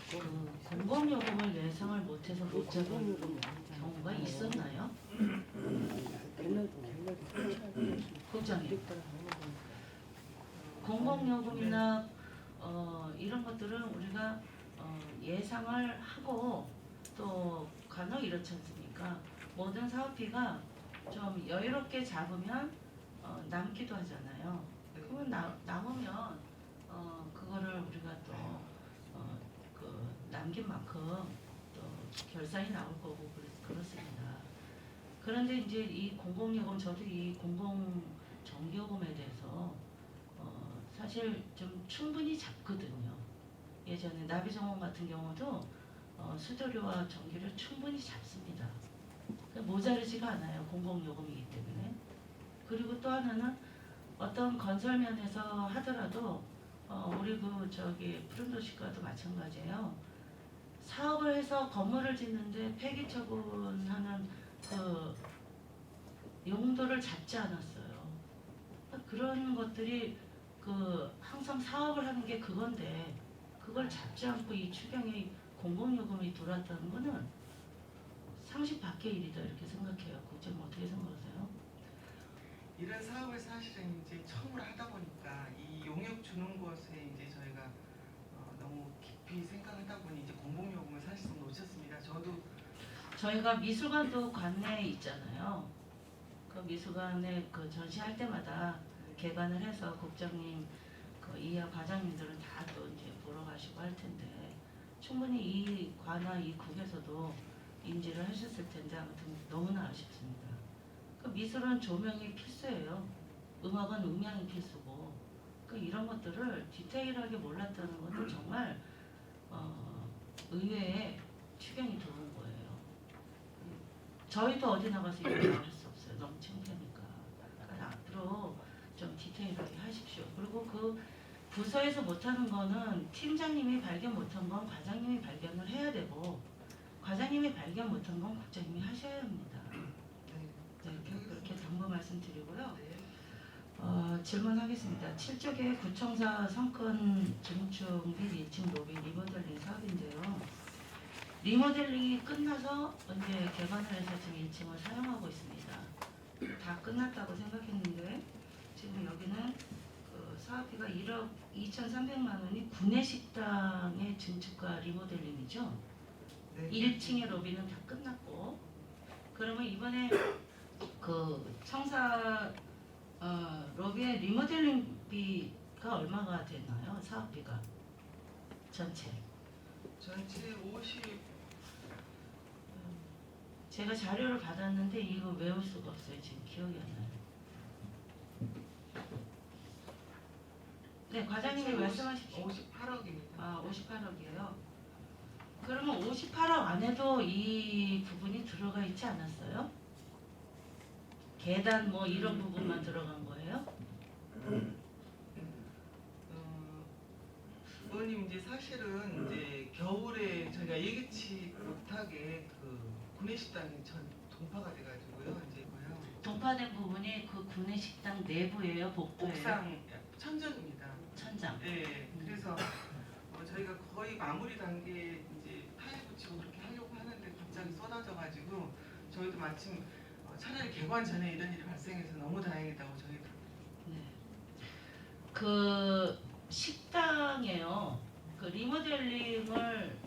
그 공공요금을 예상을 못해서 못 잡은 경우가 있었나요? 국장님. 공공요금이나 이런 것들은 우리가 예상을 하고 또 간혹 이렇지 않습니까? 모든 사업비가 좀 여유롭게 잡으면 남기도 하잖아요. 그러면 남으면 그거를 우리가 또 그 남긴 만큼 또 결산이 나올 거고 그렇습니다. 그런데 이제 이 공공요금 저도 이 공공전기요금에 대해서 사실 좀 충분히 잡거든요. 예전에 나비정원 같은 경우도 수도료와 전기를 충분히 잡습니다. 모자르지가 않아요. 공공요금이기 때문에. 그리고 또 하나는 어떤 건설면에서 하더라도 우리 푸른도시과도 마찬가지예요. 사업을 해서 건물을 짓는데 폐기 처분하는 그 용도를 잡지 않았어요. 그런 것들이 항상 사업을 하는 게 그건데 그걸 잡지 않고 이 추경에 공공요금이 들어왔다는 거는 상식 밖의 일이다 이렇게 생각해요. 국장님 어떻게 생각하세요? 이런 사업을 사실은 이제 처음으로 하다 보니까 이 용역 주는 것에 이제 저희가 너무 깊이 생각하다 보니 이제 공공요금을 사실상 놓쳤습니다. 저도 저희가 미술관도 관내에 있잖아요. 그 미술관에 그 전시할 때마다 개관을 해서 국장님, 그 이하 과장님들은 다 또 이제 보러 가시고 할 텐데 충분히 이 관나 이 국에서도 인지를 하셨을 텐데 아무튼 너무나 아쉽습니다. 그 미술은 조명이 필수예요. 음악은 음향이 필수고 이런 것들을 디테일하게 몰랐다는 것은 정말 의외의 추경이 들어온 거예요. 저희도 어디 나가서 이런 할 수 없어요. 너무 창피하니까. 그러니까 앞으로 좀 디테일하게 하십시오. 그리고 그 부서에서 못하는 거는 팀장님이 발견 못한 건 과장님이 발견을 해야 되고 과장님이 발견 못한 건 국장님이 하셔야 합니다. 네, 그렇게 당부 말씀드리고요. 질문하겠습니다. 7쪽에 구청사 성큰 증축 및 2층 로비 리모델링 사업인데요. 리모델링이 끝나서 이제 개관을 해서 지금 1층을 사용하고 있습니다. 다 끝났다고 생각했는데 지금 여기는 그 사업비가 1억 2,300만 원이 구내식당의 증축과 리모델링이죠. 네. 1층의 로비는 다 끝났고 그러면 이번에 그 청사 로비의 리모델링비가 얼마가 됐나요? 사업비가 전체 전체 제가 자료를 받았는데 이거 외울 수가 없어요. 지금 기억이 안 나요. 네, 과장님이 말씀하십시오. 58억입니다. 아, 58억이에요. 그러면 58억 안에도 이 부분이 들어가 있지 않았어요? 계단 뭐 이런 부분만 들어간 거예요? 의원님 이제 사실은 이제 겨울에 저희가 예기치 못하게 그 구내식당이 전 동파가 돼가지고요. 이제 뭐요? 동파된 부분이 그 구내식당 내부예요? 복도예요? 옥상 천정입니다. 천장. 네, 그래서 저희가 거의 마무리 단계에 이제 타일 붙이고 그렇게 하려고 하는데 갑자기 쏟아져가지고 저희도 마침 차라리 개관 전에 이런 일이 발생해서 너무 다행이다고 저희도. 네. 그 식당에요. 그 리모델링을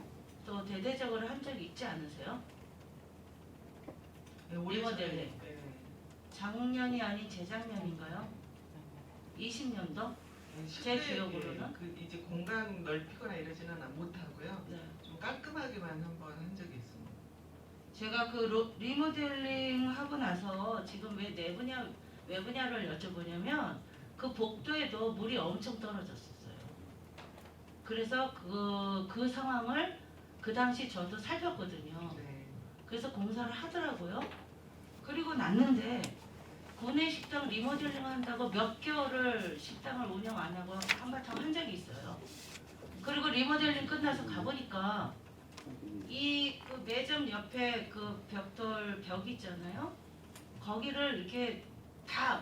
또 대대적으로 한 적이 있지 않으세요? 네, 올해 리모델링. 네. 작년이 아닌 재작년인가요? 20년도? 제 기억으로는? 그 이제 공간 넓히거나 이러지는 못하고요. 네. 좀 깔끔하게만 한번 한 적이 있습니다. 제가 그 리모델링 하고 나서 지금 왜 내부냐를 여쭤보냐면 그 복도에도 물이 엄청 떨어졌었어요. 그래서 그 상황을 그 당시 저도 살폈거든요. 네. 그래서 공사를 하더라고요. 그리고 났는데 구내 식당 리모델링 한다고 몇 개월을 식당을 운영 안 하고 한바탕 한 적이 있어요. 그리고 리모델링 끝나서 가보니까 그 매점 옆에 그 벽 있잖아요. 거기를 이렇게 다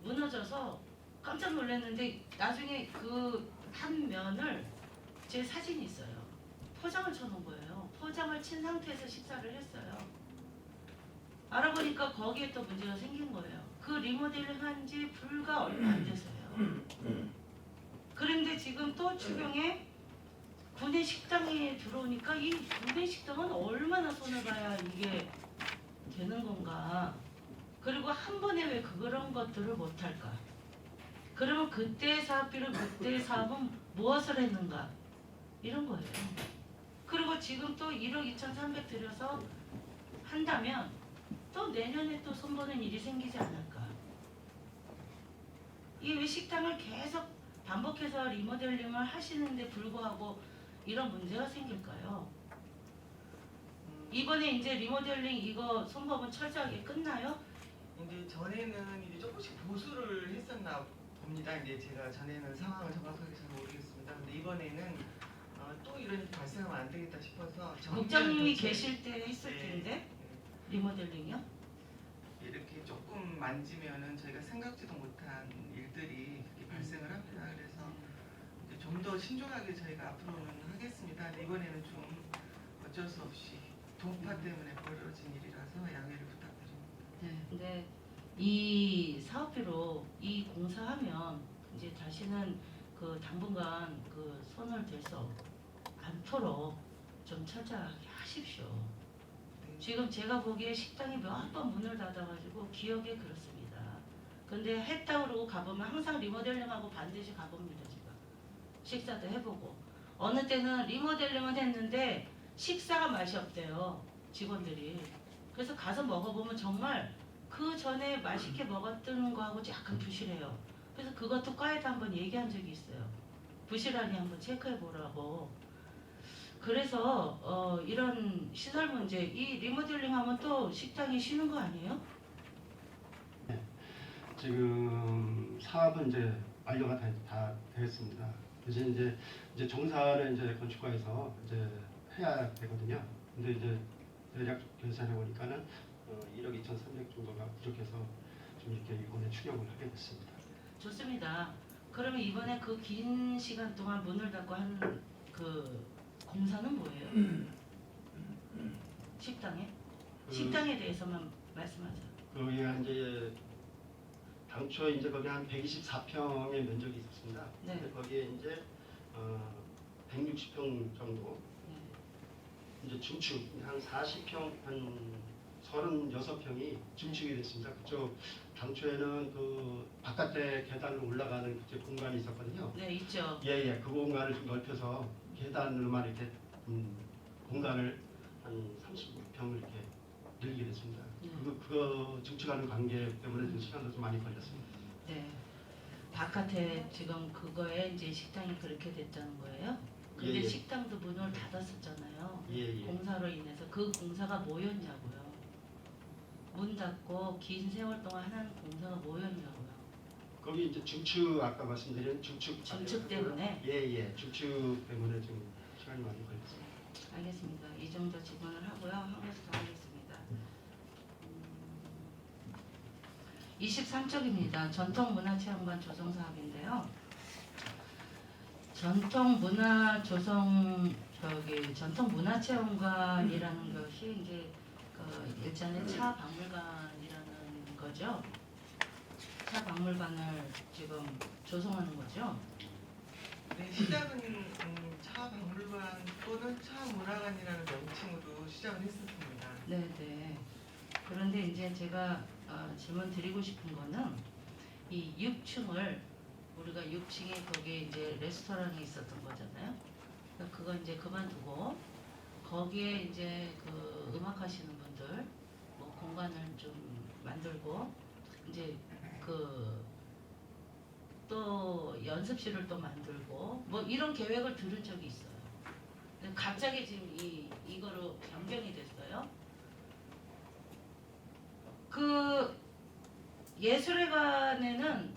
무너져서 깜짝 놀랐는데 나중에 그 한 면을 제 사진이 있어요. 포장을 쳐놓은 거예요. 포장을 친 상태에서 식사를 했어요. 알아보니까 거기에 또 문제가 생긴 거예요. 그 리모델링 한 지 불과 얼마 안 돼서요. 그런데 지금 또 추경에 구내 식당에 들어오니까 이 구내 식당은 얼마나 손을 봐야 이게 되는 건가. 그리고 한 번에 왜 그런 것들을 못할까. 그러면 그때 사업비를 그때 사업은 무엇을 했는가. 이런 거예요. 그리고 지금 또 1억 2,300 들여서 한다면 또 내년에 또 손보는 일이 생기지 않을까. 이 왜 식당을 계속 반복해서 리모델링을 하시는데 불구하고 이런 문제가 생길까요? 이번에 이제 리모델링 이거 손법은 철저하게 끝나요? 이제 전에는 이제 조금씩 보수를 했었나 봅니다. 이제 제가 전에는 상황을 정확하게 잘 모르겠습니다. 근데 이번에는 또 이런 일이 발생하면 안 되겠다 싶어서 국장님이 계실 때 했을 네. 텐데 리모델링이요? 이렇게 조금 만지면은 저희가 생각지도 못한 일들이 그렇게 발생을 합니다. 그래서 좀 더 신중하게 저희가 앞으로는 하겠습니다. 근데 이번에는 좀 어쩔 수 없이 동파 때문에 벌어진 일이라서 양해를 부탁드립니다. 네. 근데 이 사업비로 이 공사하면 이제 다시는 그 당분간 그 손을 댈 수 않도록 좀 철저하게 하십시오. 지금 제가 보기에 식당이 몇 번 문을 닫아가지고 기억에 그렇습니다. 근데 했다 그러고 가보면 항상 리모델링하고 반드시 가봅니다. 제가 식사도 해보고 어느 때는 리모델링은 했는데 식사가 맛이 없대요. 직원들이. 그래서 가서 먹어보면 정말 그 전에 맛있게 먹었던 거하고 약간 부실해요. 그래서 그것도 과에다 한번 얘기한 적이 있어요. 부실하니 한번 체크해보라고. 그래서 이런 시설 문제, 이 리모델링 하면 또 식당이 쉬는 거 아니에요? 지금 사업은 이제 완료가 다 되었습니다. 그래서 이제 정사는 이제 건축과에서 이제 해야 되거든요. 근데 이제 대략 계산해 보니까는 1억 2,300 정도가 부족해서 좀 이렇게 이번에 추경을 하게 됐습니다. 좋습니다. 그러면 이번에 그 긴 시간 동안 문을 닫고 한 그 공사는 뭐예요? 식당에? 식당에 대해서만 말씀하세요. 거기가 이제 당초 이제 거기 한 124평의 면적이 있었습니다. 네. 근데 거기에 이제 160평 정도 네. 이제 중축 한 40평 한 36평이 중축이 됐습니다. 그쪽 당초에는 그 바깥에 계단을 올라가는 그 공간이 있었거든요. 네, 있죠. 예, 그 공간을 좀 넓혀서 계단으로만 이렇게 공간을 한 36평을 이렇게 늘리게 됐습니다. 네. 그거 증축하는 관계 때문에 좀 시간도 좀 많이 걸렸습니다. 네. 바깥에 지금 그거에 이제 식당이 그렇게 됐다는 거예요? 근데 예. 식당도 문을 닫았었잖아요. 예. 공사로 인해서 그 공사가 뭐였냐고요. 문 닫고 긴 세월 동안 하는 공사가 뭐였냐고요. 거기 이제 중축 아까 말씀드린 중축 때문에? 예. 중축 때문에 좀 시간이 많이 걸렸습니다. 알겠습니다. 이 정도 질문을 하고요. 한 가지 더 하겠습니다. 23쪽입니다. 전통문화체험관 조성 사업인데요. 전통문화체험관이라는 것이 이제 그 일전에 차 박물관이라는 거죠. 차 박물관을 지금 조성하는 거죠. 네, 시작은 차 박물관 또는 차 문화관이라는 명칭으로 시작을 했었습니다. 네네. 그런데 이제 제가 질문 드리고 싶은 거는 이 6층을 우리가 6층에 거기에 이제 레스토랑이 있었던 거잖아요. 그거 이제 그만두고 거기에 이제 그 음악 하시는 분들 뭐 공간을 좀 만들고 이제 그 또 연습실을 또 만들고 뭐 이런 계획을 들은 적이 있어요. 근데 갑자기 지금 이거로 변경이 됐어요. 그 예술회관에는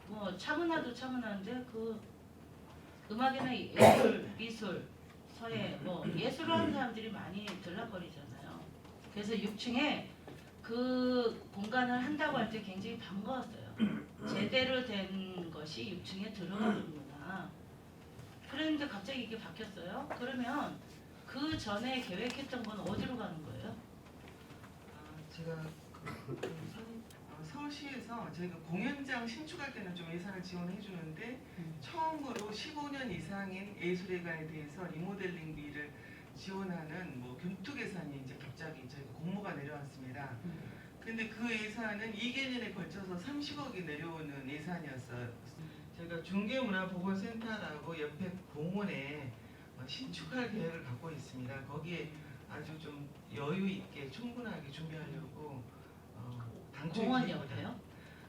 뭐 차문화도 차문화인데 그 음악이나 예술, 미술, 서예 뭐 예술을 하는 사람들이 많이 들락거리잖아요. 그래서 6층에 그 공간을 한다고 할 때 굉장히 반가웠어요. 제대로 된 것이 6층에 들어가는구나. 그랬는데 갑자기 이게 바뀌었어요. 그러면 그 전에 계획했던 건 어디로 가는 거예요? 제가 서울시에서 저희가 공연장 신축할 때는 좀 예산을 지원해 주는데 처음으로 15년 이상인 예술회관에 대해서 리모델링비를 지원하는 뭐 균투 예산이 이제 갑자기 저희가 공모가 내려왔습니다. 근데 그 예산은 2개년에 걸쳐서 30억이 내려오는 예산이었어요. 저희가 중계문화보건센터라고 옆에 공원에 신축할 계획을 갖고 있습니다. 거기에 아주 좀 여유 있게 충분하게 준비하려고 당초에 공원 계획보다 옆에요?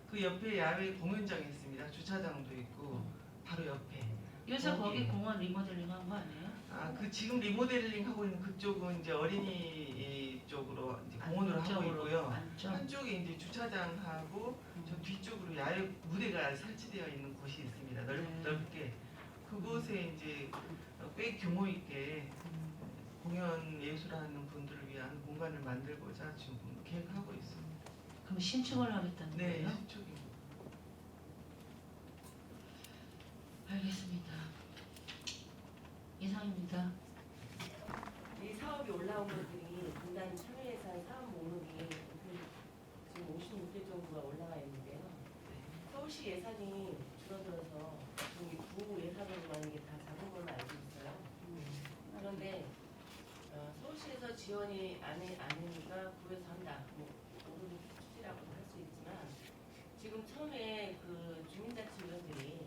그 옆에 야외 공연장이 있습니다. 주차장도 있고 바로 옆에. 요새 거기 거기에. 공원 리모델링 한 거 아니에요? 그 지금 리모델링 하고 있는 그쪽은 이제 어린이 쪽으로 이제 공원으로 하고 안쪽으로, 있고요. 안쪽. 한쪽에 이제 주차장하고 저 뒤쪽으로 야외 무대가 설치되어 있는 곳이 있습니다. 네. 넓게 그곳에 이제 꽤 규모 있게 공연 예술하는 분들을 위한 공간을 만들고자 지금 계획하고 있습니다. 그럼 신축을 하겠다는 네, 거예요? 신축입니다. 알겠습니다. 이상입니다. 이 사업이 올라온 것들이 분단 참여예산 사업 목록이 지금 56개 정도가 올라가 있는데요. 서울시 예산이 줄어들어서 지금 이 구 예산으로만 이게 다 잡은 걸로 알고 있어요. 그런데 서울시에서 지원이 아니니까 구에서 한다. 뭐 오르는 수치라고 할 수 있지만 지금 처음에 그 주민자치위원들이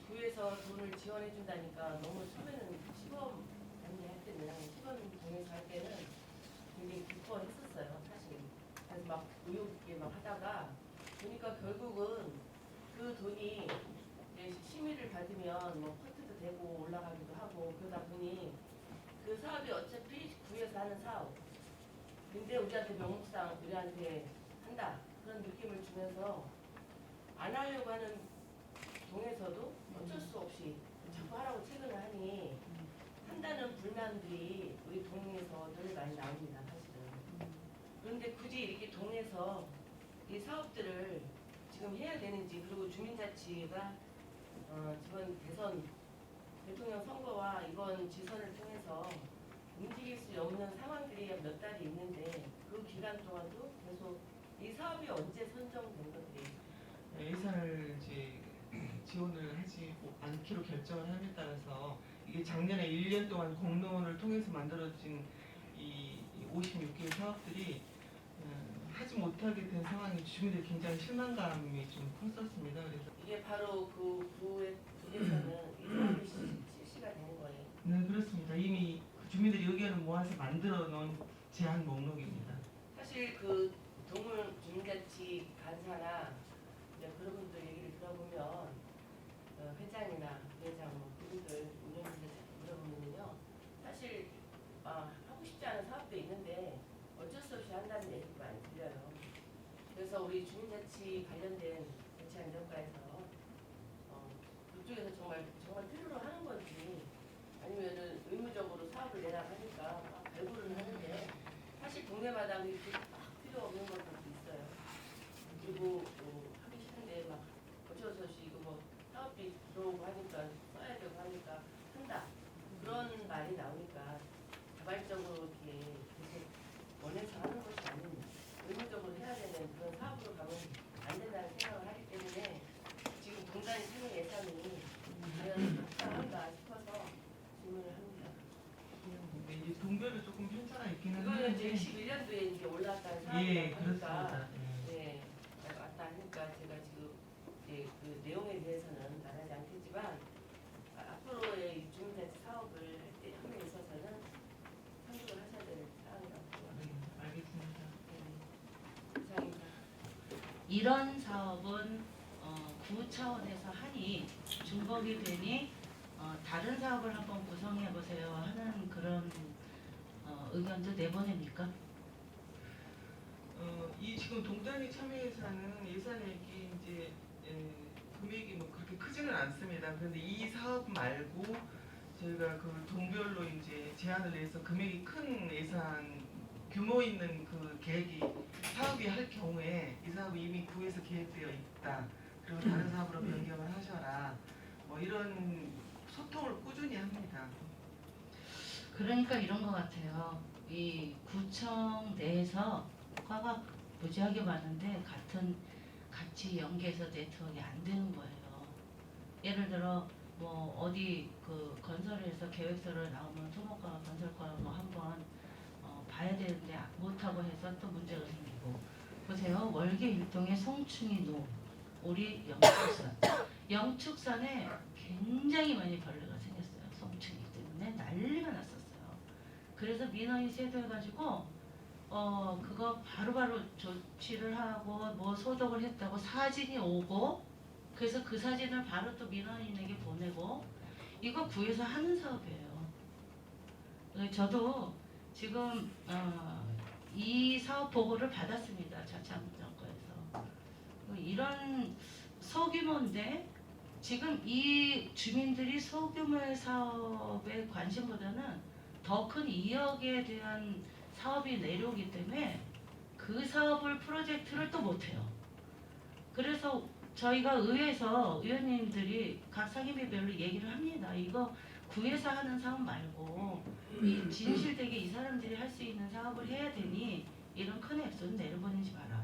구에서 돈을 지원해 준다니까 너무 처음에는 시범 할 때는 시범 동에서 할 때는 굉장히 기뻐했었어요 사실. 그래서 막 의욕 있게 막 하다가 보니까 결국은 그 돈이 이제 심의를 받으면 뭐 퍼트도 되고 올라가기도 하고 그러다 보니 그 사업이 어차피 구에서 하는 사업. 근데 우리한테 명목상 우리한테 한다 그런 느낌을 주면서 안 하려고 하는 동에서도 어쩔 수 없이 자꾸 하라고 체근을 하니 한다는 불만들이 우리 동에서 늘 많이 나옵니다 사실은. 그런데 굳이 이렇게 동에서 이 사업들을 지금 해야 되는지 그리고 주민자치가 이번 대선 대통령 선거와 이번 지선을 통해서 움직일 수 없는 상황들이 몇 달이 있는데 그 기간 동안도 계속 이 사업이 언제 선정된 것들이 예산을 이제 지원을 하지 않기로 결정을 함에 따라서 이게 작년에 1년 동안 공론을 통해서 만들어진 이 56개의 사업들이 하지 못하게 된 상황이 주민들이 굉장히 실망감이 좀 컸었습니다. 그래서 이게 바로 그 구에서는 이 사업이 실시가 되는 거예요. 네 그렇습니다. 이미 주민들이 의견을 모아서 만들어 놓은 제한 목록입니다. 사실 그 동물 주민자치 간사나 이제 그런 분들 얘기를 들어보면 회장이나 부회장 뭐 그분들 운영진들 물어보면요 사실 하고 싶지 않은 사업도 있는데 어쩔 수 없이 한다는 얘기를 많이 들려요. 그래서 우리 주민자치 관련된 자치안전과에서 그쪽에서 정말 필요로 하는 건지 아니면은 의무적으로 사업을 내라고 하니까 발굴을 하는데 사실 동네마다 이렇게 막 필요 없는 것들도 있어요. 그리고 하기 싫은데 막 어쩔 수 없이 이거 뭐 사업비 들어오고 하니까 써야 되고 하니까 한다. 그런 말이 나오니까 자발적으로 이렇게 계속 원해서 하는 것이 아닌 의무적으로 해야 되는 그런 사업으로 가면 안 된다는 생각을 하기 때문에 지금 동단 참여 예산이 과연 적당한가 싶어서 질문을 합니다. 이제 동별로 조금 편차가 있기는 이거는 한데 이제 21년도에 이제 올라왔다는 이런 사업은 구 차원에서 하니 중복이 되니 다른 사업을 한번 구성해 보세요 하는 그런 의견도 내보냅니까? 이 지금 동단위 참여 예산은 예산액이 이제 금액이 뭐 그렇게 크지는 않습니다. 그런데 이 사업 말고 저희가 그 동별로 이제 제안을 해서 금액이 큰 예산 규모 있는 그 계획이 사업이 할 경우에 이 사업이 이미 구에서 계획되어 있다. 그리고 다른 사업으로 변경을 하셔라. 뭐 이런 소통을 꾸준히 합니다. 그러니까 이런 것 같아요. 이 구청 내에서 과가 무지하게 많은데 같이 연계해서 네트워크가 안 되는 거예요. 예를 들어 뭐 어디 그 건설에서 계획서를 나오면 토목과 건설과 뭐 한번 봐야 되는데 못하고 해서 또 문제가 생기고. 보세요. 월계 일동의 송충이로 우리 영축산에 굉장히 많이 벌레가 생겼어요. 송충이 때문에 난리가 났었어요. 그래서 민원이 세도해가지고 그거 바로바로 조치를 하고 뭐 소독을 했다고 사진이 오고, 그래서 그 사진을 바로 또 민원인에게 보내고, 이거 구에서 하는 사업이에요. 저도 지금 이 사업 보고를 받았습니다. 자치안전과에서. 이런 소규모인데 지금 이 주민들이 소규모의 사업에 관심보다는 더 큰 2억에 대한 사업이 내려오기 때문에 그 사업을 프로젝트를 또 못해요. 그래서 저희가 의회에서 의원님들이 각 상임위별로 얘기를 합니다. 이거 구에서 하는 사업 말고 이 진실되게 이 사람들이 할 수 있는 사업을 해야 되니 이런 큰 액수는 내려보내지 마라.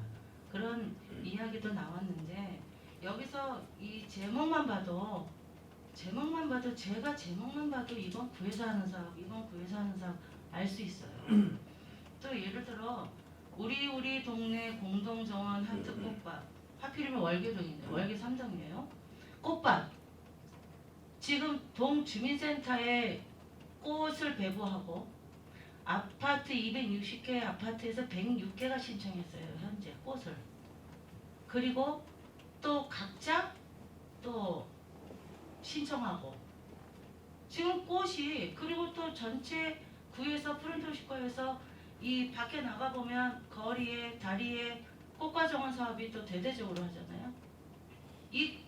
그런 이야기도 나왔는데, 여기서 이 제목만 봐도 제가 제목만 봐도 이건 구에서 하는 사업, 이건 구에서 하는 사업 알 수 있어요. 또 예를 들어 우리 동네 공동정원 하트 꽃밭, 하필이면 월계동인데 월계 3동이에요. 꽃밭 지금 동 주민센터에 꽃을 배부하고 아파트 260개 아파트에서 106개가 신청했어요. 현재 꽃을. 그리고 또 각자 또 신청하고 지금 꽃이, 그리고 또 전체 구에서 푸른도시과에서 이 밖에 나가보면 거리에 다리에 꽃과 정원 사업이 또 대대적으로 하잖아요. 이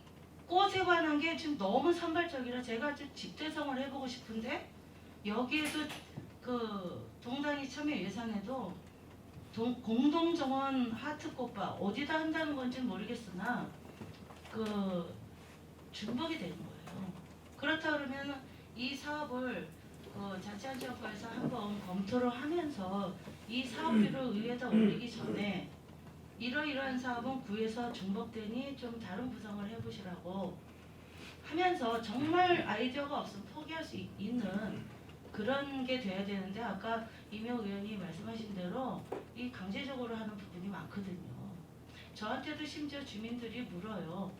꽃에 관한 게 지금 너무 산발적이라 제가 좀 집대성을 해보고 싶은데, 여기에도 그 동단위 참여 예산에도 공동정원 하트꽃밭 어디다 한다는 건지는 모르겠으나 그 중복이 되는 거예요. 그렇다 그러면 이 사업을 자치안전과에서 한번 검토를 하면서 이 사업비를 의회에다 올리기 전에 이러이러한 사업은 구에서 중복되니 좀 다른 구성을 해보시라고 하면서, 정말 아이디어가 없으면 포기할 수 있는 그런 게 돼야 되는데, 아까 이명 의원이 말씀하신 대로 이 강제적으로 하는 부분이 많거든요. 저한테도 심지어 주민들이 물어요.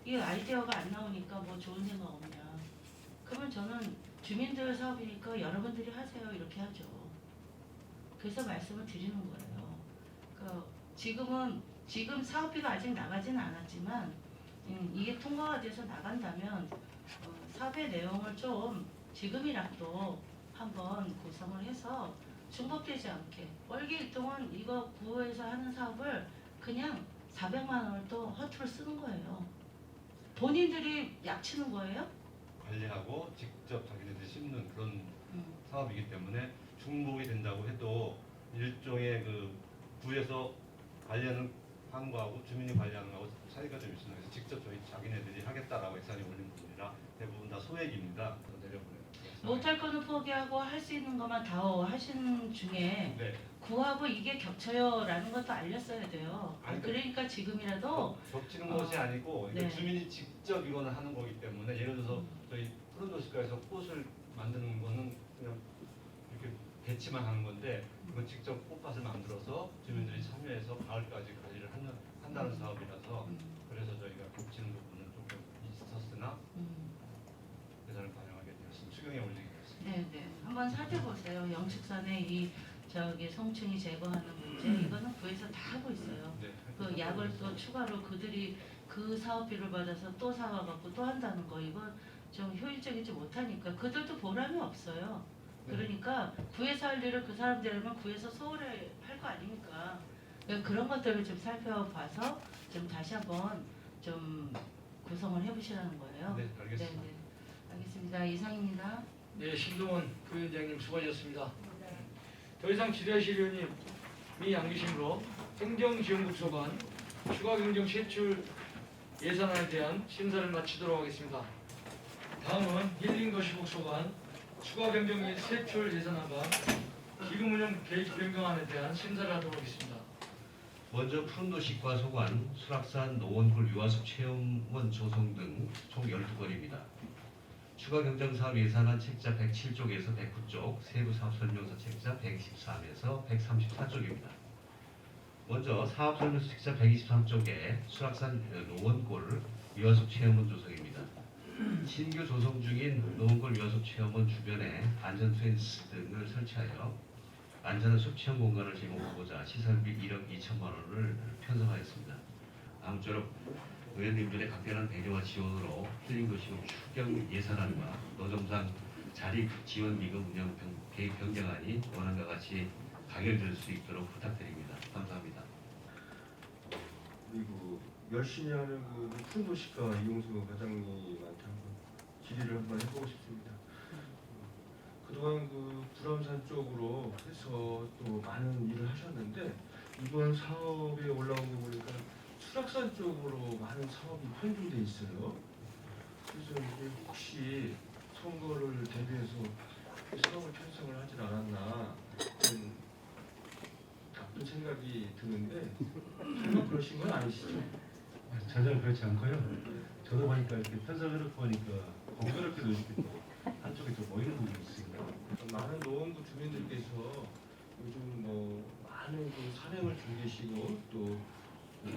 이 아이디어가 안 나오니까 뭐 좋은 생각 없냐. 그러면 저는 주민들 사업이니까 여러분들이 하세요 이렇게 하죠. 그래서 말씀을 드리는 거예요. 지금 사업비가 아직 나가지는 않았지만 이게 통과가 돼서 나간다면 사업의 내용을 좀 지금이라도 한번 구성을 해서 중복되지 않게, 월계 1동은 이거 구에서 하는 사업을 그냥 400만 원을 또 허투루 쓰는 거예요. 본인들이 약치는 거예요? 관리하고 직접 자기네들이 심는 그런 사업이기 때문에 중복이 된다고 해도 일종의 그 구에서 관리하는 거하고 주민이 관리하는 거하고 차이가 좀 있습니다. 그래서 직접 자기네들이 하겠다라고 예산이 올린 분이라 대부분 다 소액입니다. 내려보내요. 못할 거는 포기하고 할 수 있는 것만 다 하시는 중에 네. 구하고 이게 겹쳐요라는 것도 알렸어야 돼요. 그러니까 지금이라도 겹치는 것이 아니고 네. 주민이 직접 이거는 하는 거기 때문에, 예를 들어서 저희 푸른도시가에서 꽃을 만드는 거는 그냥 이렇게 배치만 하는 건데, 이건 직접 꽃밭을 만들어서 주민들이 참여해서 가을까지 관리를 한다는 사업이라서, 그래서 저희가 겹치는 부분은 조금 있었으나 예산을 반영하게 되었습니다. 추경에 올리게 되었습니다. 네네 한번 살펴보세요. 영축산의 이 송충이 제거하는 문제, 이거는 구에서 다 하고 있어요. 네. 그 약을 또 추가로 그들이 그 사업비를 받아서 또 사와갖고 또 한다는 거 이건 좀 효율적이지 못하니까 그들도 보람이 없어요. 그러니까 구해서 할 일을 그 사람들이면 구해서 소홀히 할 거 아닙니까? 그러니까 그런 것들을 좀 살펴봐서 좀 다시 한번 좀 구성을 해보시라는 거예요. 네, 알겠습니다. 네. 알겠습니다. 이상입니다. 네, 신동원 부위원장님 수고하셨습니다. 더 이상 지뢰실 의원님이 안 계시므로 행정지원국 소관 추가 경정 세출 예산안에 대한 심사를 마치도록 하겠습니다. 다음은 힐링도시국 소관 추가 경정 세출 예산안과 기금 운영 계획 변경안에 대한 심사를 하도록 하겠습니다. 먼저 푸른도시과 소관, 수락산, 노원굴 유아숲 체험원 조성 등 총 12건입니다. 추가 경정사업 예산안 책자 107쪽에서 109쪽, 세부 사업 설명서 책자 123에서 134쪽입니다. 먼저 사업 설명서 책자 123쪽에 수락산 노원골 유아숲 체험원 조성입니다. 신규 조성 중인 노원골 유아숲 체험원 주변에 안전 펜스 등을 설치하여 안전한 숲 체험 공간을 제공하고자 시설비 1억 2천만 원을 편성하였습니다. 아무쪼록 의원님들의 각별한 배려와 지원으로 힐링도시국 추경 예산안과 노점상 자립 지원 기금 운영 계획 변경안이 원안과 같이 가결될 수 있도록 부탁드립니다. 감사합니다. 그리고 열심히 하는 그 푸른도시과 이용수 과장님한테 한번 질의를 한번 해보고 싶습니다. 그동안 그 불암산 쪽으로 해서 또 많은 일을 하셨는데 이번 사업에 올라온 거 보니까 수락산 쪽으로 많은 사업이 편중돼 있어요. 그래서 이게 혹시 선거를 대비해서 사업을 편성을 하질 않았나 그런 나쁜 생각이 드는데 설마 그러신 건 아니시죠? 전혀 그렇지 않고요. 저도 보니까 이렇게 편성을 해놓고 보니까 공교롭게도 이렇게 또 한쪽에 좀 모이는 부분이 있습니다. 많은 노원구 주민들께서 요즘 뭐 많은 그 산행을 즐기시고 또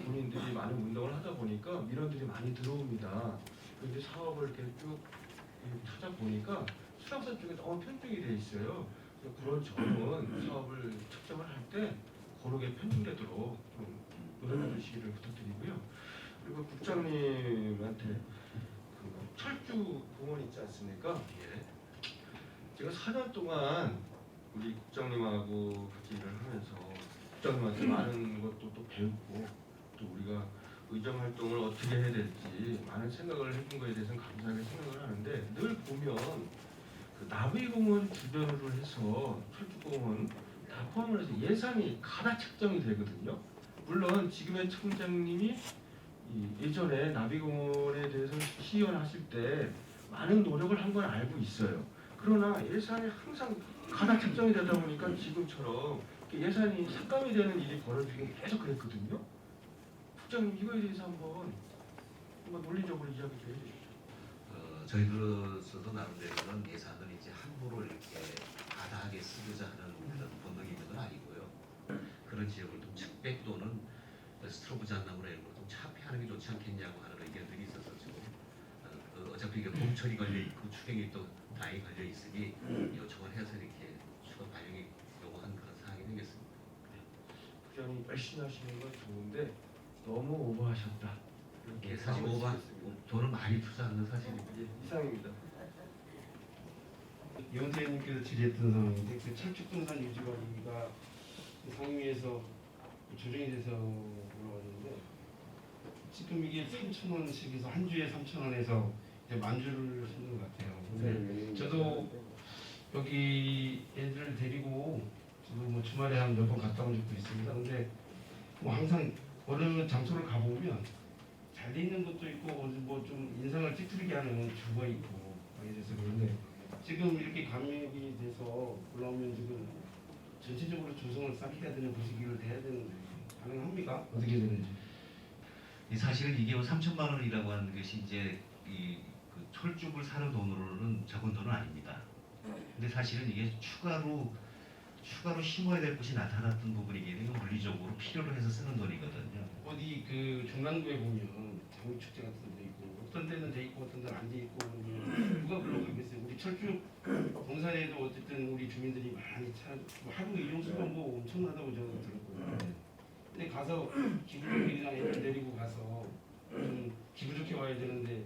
본인들이 많은 운동을 하다 보니까 민원들이 많이 들어옵니다. 그런데 사업을 이렇게 쭉 찾아보니까 수락산 쪽에 너무 편중이 돼 있어요. 그래서 그런 점은 사업을 측정을 할 때 고르게 편중되도록 좀 노력해 주시기를 부탁드리고요. 그리고 국장님한테 그 철주 공원 있지 않습니까? 제가 4년 동안 우리 국장님하고 같이 일을 하면서 국장님한테 많은 것도 또 배우고 또 우리가 의정 활동을 어떻게 해야 될지 많은 생각을 해본 거에 대해서는 감사하게 생각을 하는데 늘 보면 그 나비공원 주변으로 해서 철주공원 다 포함을 해서 예산이 가다 책정이 되거든요. 물론 지금의 청장님이 예전에 나비공원에 대해서 시연하실 때 많은 노력을 한 건 알고 있어요. 그러나 예산이 항상 가다 책정이 되다 보니까 지금처럼 예산이 삭감이 되는 일이 벌어지긴 계속 그랬거든요. 국장님 이거에 대해서 한번 논리적으로 이야기 좀 해주시죠. 저희들로서도 나름대로는 예산을 이제 함부로 이렇게 과다하게 쓰고자 하는 그런 본능이 있는 건 아니고요. 그런 지역을 좀 측백 또는 스트로브 장난으로 이런 걸좀 차폐하는 게 좋지 않겠냐고 하는 의견들이 있어서 지금 어차피 이게 봄철이 걸려 있고 추경이 또 다행히 걸려 있으니 요청을 해서 이렇게 추가 반영이 요구한 그런 사항이 되겠습니다. 국장님 열심히 하시는 건 좋은데 너무 오버하셨다. 예, 사실 오버 돈을 많이 투자하는 사실입니다. 이상입니다. 이원태님께서 질의했던 상황인데 그 철쭉동산 유지관리가 상위에서 조정이 돼서 올라왔는데 지금 이게 3,000원씩에서 한 주에 3,000원에서 이제 만주를 쓰는 것 같아요. 근데 저도 여기 애들을 데리고 저도 뭐 주말에 한 몇 번 갔다 온 적도 있습니다. 근데 뭐 항상 어느 장소를 가보면 잘 돼 있는 것도 있고 뭐 좀 인상을 찌푸리게 하는 주가 있고 이래서 그런데 지금 이렇게 감염이 돼서 올라오면 지금 전체적으로 조성을 싹 해야 되는 부식기를 해야 되는데 가능합니까? 어떻게 되는지. 사실은 이게 3천만 원이라고 하는 것이 이제 그 철쭉을 사는 돈으로는 적은 돈은 아닙니다. 근데 사실은 이게 추가로 심어야 될 곳이 나타났던 부분이기 때문에 물리적으로 필요로 해서 쓰는 돈이거든요. 어디 그 중랑구에 보면 장미축제 같은 데 있고 어떤 데는 돼 있고 어떤 데는 안 돼 있고 누가 그러고 가겠어요. 우리 철쭉 동산에도 어쨌든 우리 주민들이 많이 하루 이용 수가 뭐 엄청나다고 저는 들었거든요. 근데 근데 가서 기분 좋게 그냥 애들 데리고 가서 좀 기분 좋게 와야 되는데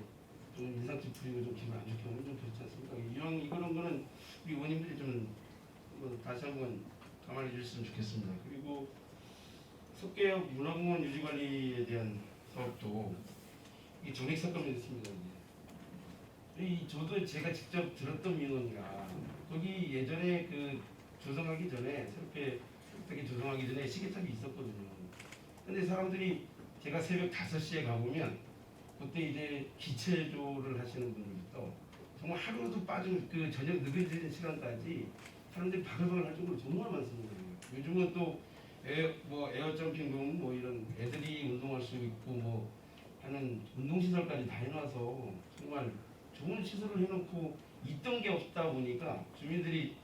좀 인상집 부리고 좀 기분 안 좋게 오면 좀 그렇지 않습니까? 이런 거는 우리 의원님들이 좀 다시 한번 감안해 주셨으면 좋겠습니다. 그리고 석계역 문화공원 유지관리에 대한 사업도 이게 전액 삭감이 됐습니다. 저도 제가 직접 들었던 민원이라 거기 예전에 그 조성하기 전에 새롭게 조성하기 전에 시계탑이 있었거든요. 근데 사람들이 제가 새벽 5시에 가보면 그때 이제 기체조를 하시는 분들부터 정말 하루도 빠진 그 저녁 늦어지는 시간까지 사람들이 바글바글 할 정도로 정말 많습니다. 요즘은 또 에어점핑룸 뭐 이런 애들이 운동할 수 있고 뭐 하는 운동시설까지 다 해놔서 정말 좋은 시설을 해놓고 있던 게 없다 보니까 주민들이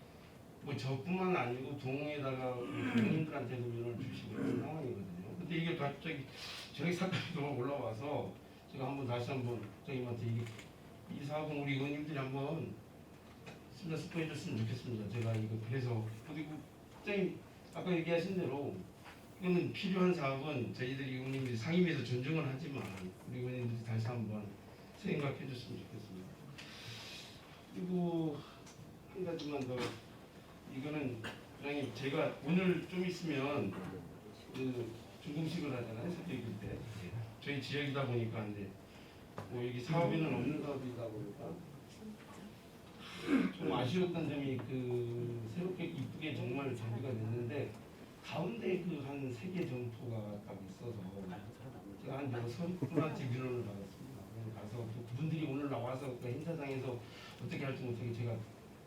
뭐 저뿐만 아니고 동에다가 국민들한테도 면을 주시고 있는 상황이거든요. 근데 이게 갑자기 저희 사건이 올라와서 제가 다시 한번 국장님한테 이 사업은 우리 의원님들이 한번 스포해 줬으면 좋겠습니다. 제가 이거 그래서 그리고 국장님 아까 얘기하신 대로 이거는 필요한 사업은 저희들이 의원님들이 상임위에서 존중을 하지만 우리 의원님들이 다시 한번 생각해 줬으면 좋겠습니다. 그리고 한 가지만 더 이거는 국장님 제가 오늘 좀 있으면 그 준공식을 하잖아요. 석계길 때 저희 지역이다 보니까 근데 뭐 여기 사업에는 없는 사업이다 보니까 좀 아쉬웠던 점이 그 새롭게 이쁘게 정말 정비가 됐는데 가운데 그 한 3개 점포가 딱 있어서 제가 한 6분한테 민원을 받았습니다. 가서 또 그분들이 오늘 나와서 그 행사장에서 어떻게 할지 못하게 제가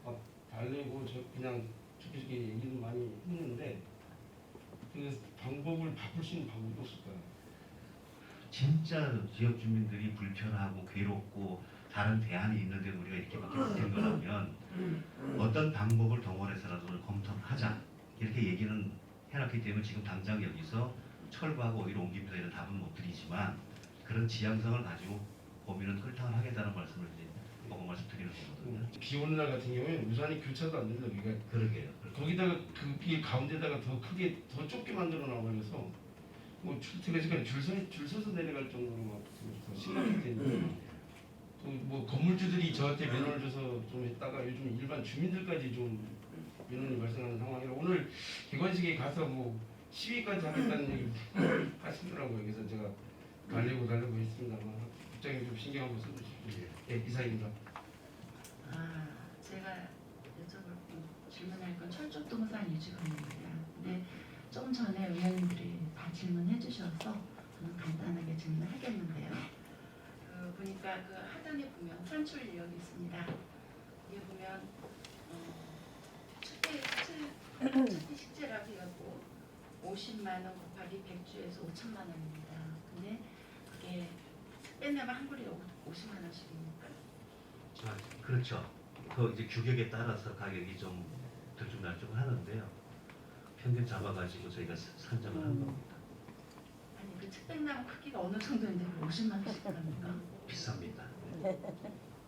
막 달래고 저 그냥 좋게 얘기도 많이 했는데 그 방법을 바꿀 수 있는 방법이 없을까요? 진짜 지역 주민들이 불편하고 괴롭고 다른 대안이 있는데 우리가 이렇게밖에 못한 거라면 어떤 방법을 동원해서라도 검토하자 이렇게 얘기는 해놨기 때문에 지금 당장 여기서 철거하고 어디로 옮깁니다 이런 답은 못 드리지만 그런 지향성을 가지고 고민은 끌당을 하겠다는 말씀을 이제 보고 말씀드리는 거거든요. 비 오는 날 같은 경우에는 우산이 교차도 안 됩니다. 그러니까 그러게요. 거기다가 그 가운데다가 더 크게 더 좁게 만들어 놔버려서 뭐 출퇴근 시간에 줄 서서 내려갈 정도로 막 심각했대요. 뭐 건물주들이 저한테 면허를 줘서 좀 했다가 요즘 일반 주민들까지 좀 민원이 발생하는 상황이라 오늘 개관식에 가서 뭐 시위까지 하겠다는 얘기 하시더라고요. 그래서 제가 달래고 했습니다만 국장님 좀 신경 한번 써주십시오. 예, 이사입니다. 제가 질문할 건 철쭉동산 유지관입니다. 근데 좀 전에 의원님들이 다 질문해 주셔서 저는 간단하게 질문하겠는데요. 보니까 그 하단에 보면 산출역이 있습니다. 여기 보면 첫대 식재라고 해갖고 50만 원 곱하기 100주에서 5천만 원입니다. 근데 그게 빼내면 한 그루에 50만 원씩입니까? 그렇죠. 그 이제 규격에 따라서 가격이 좀 들쭉날쭉 하는데요. 평균 잡아가지고 저희가 산정을 한 겁니다. 아니 그 측백나무 크기가 어느 정도인데 50만 원씩 합니까? 비쌉니다.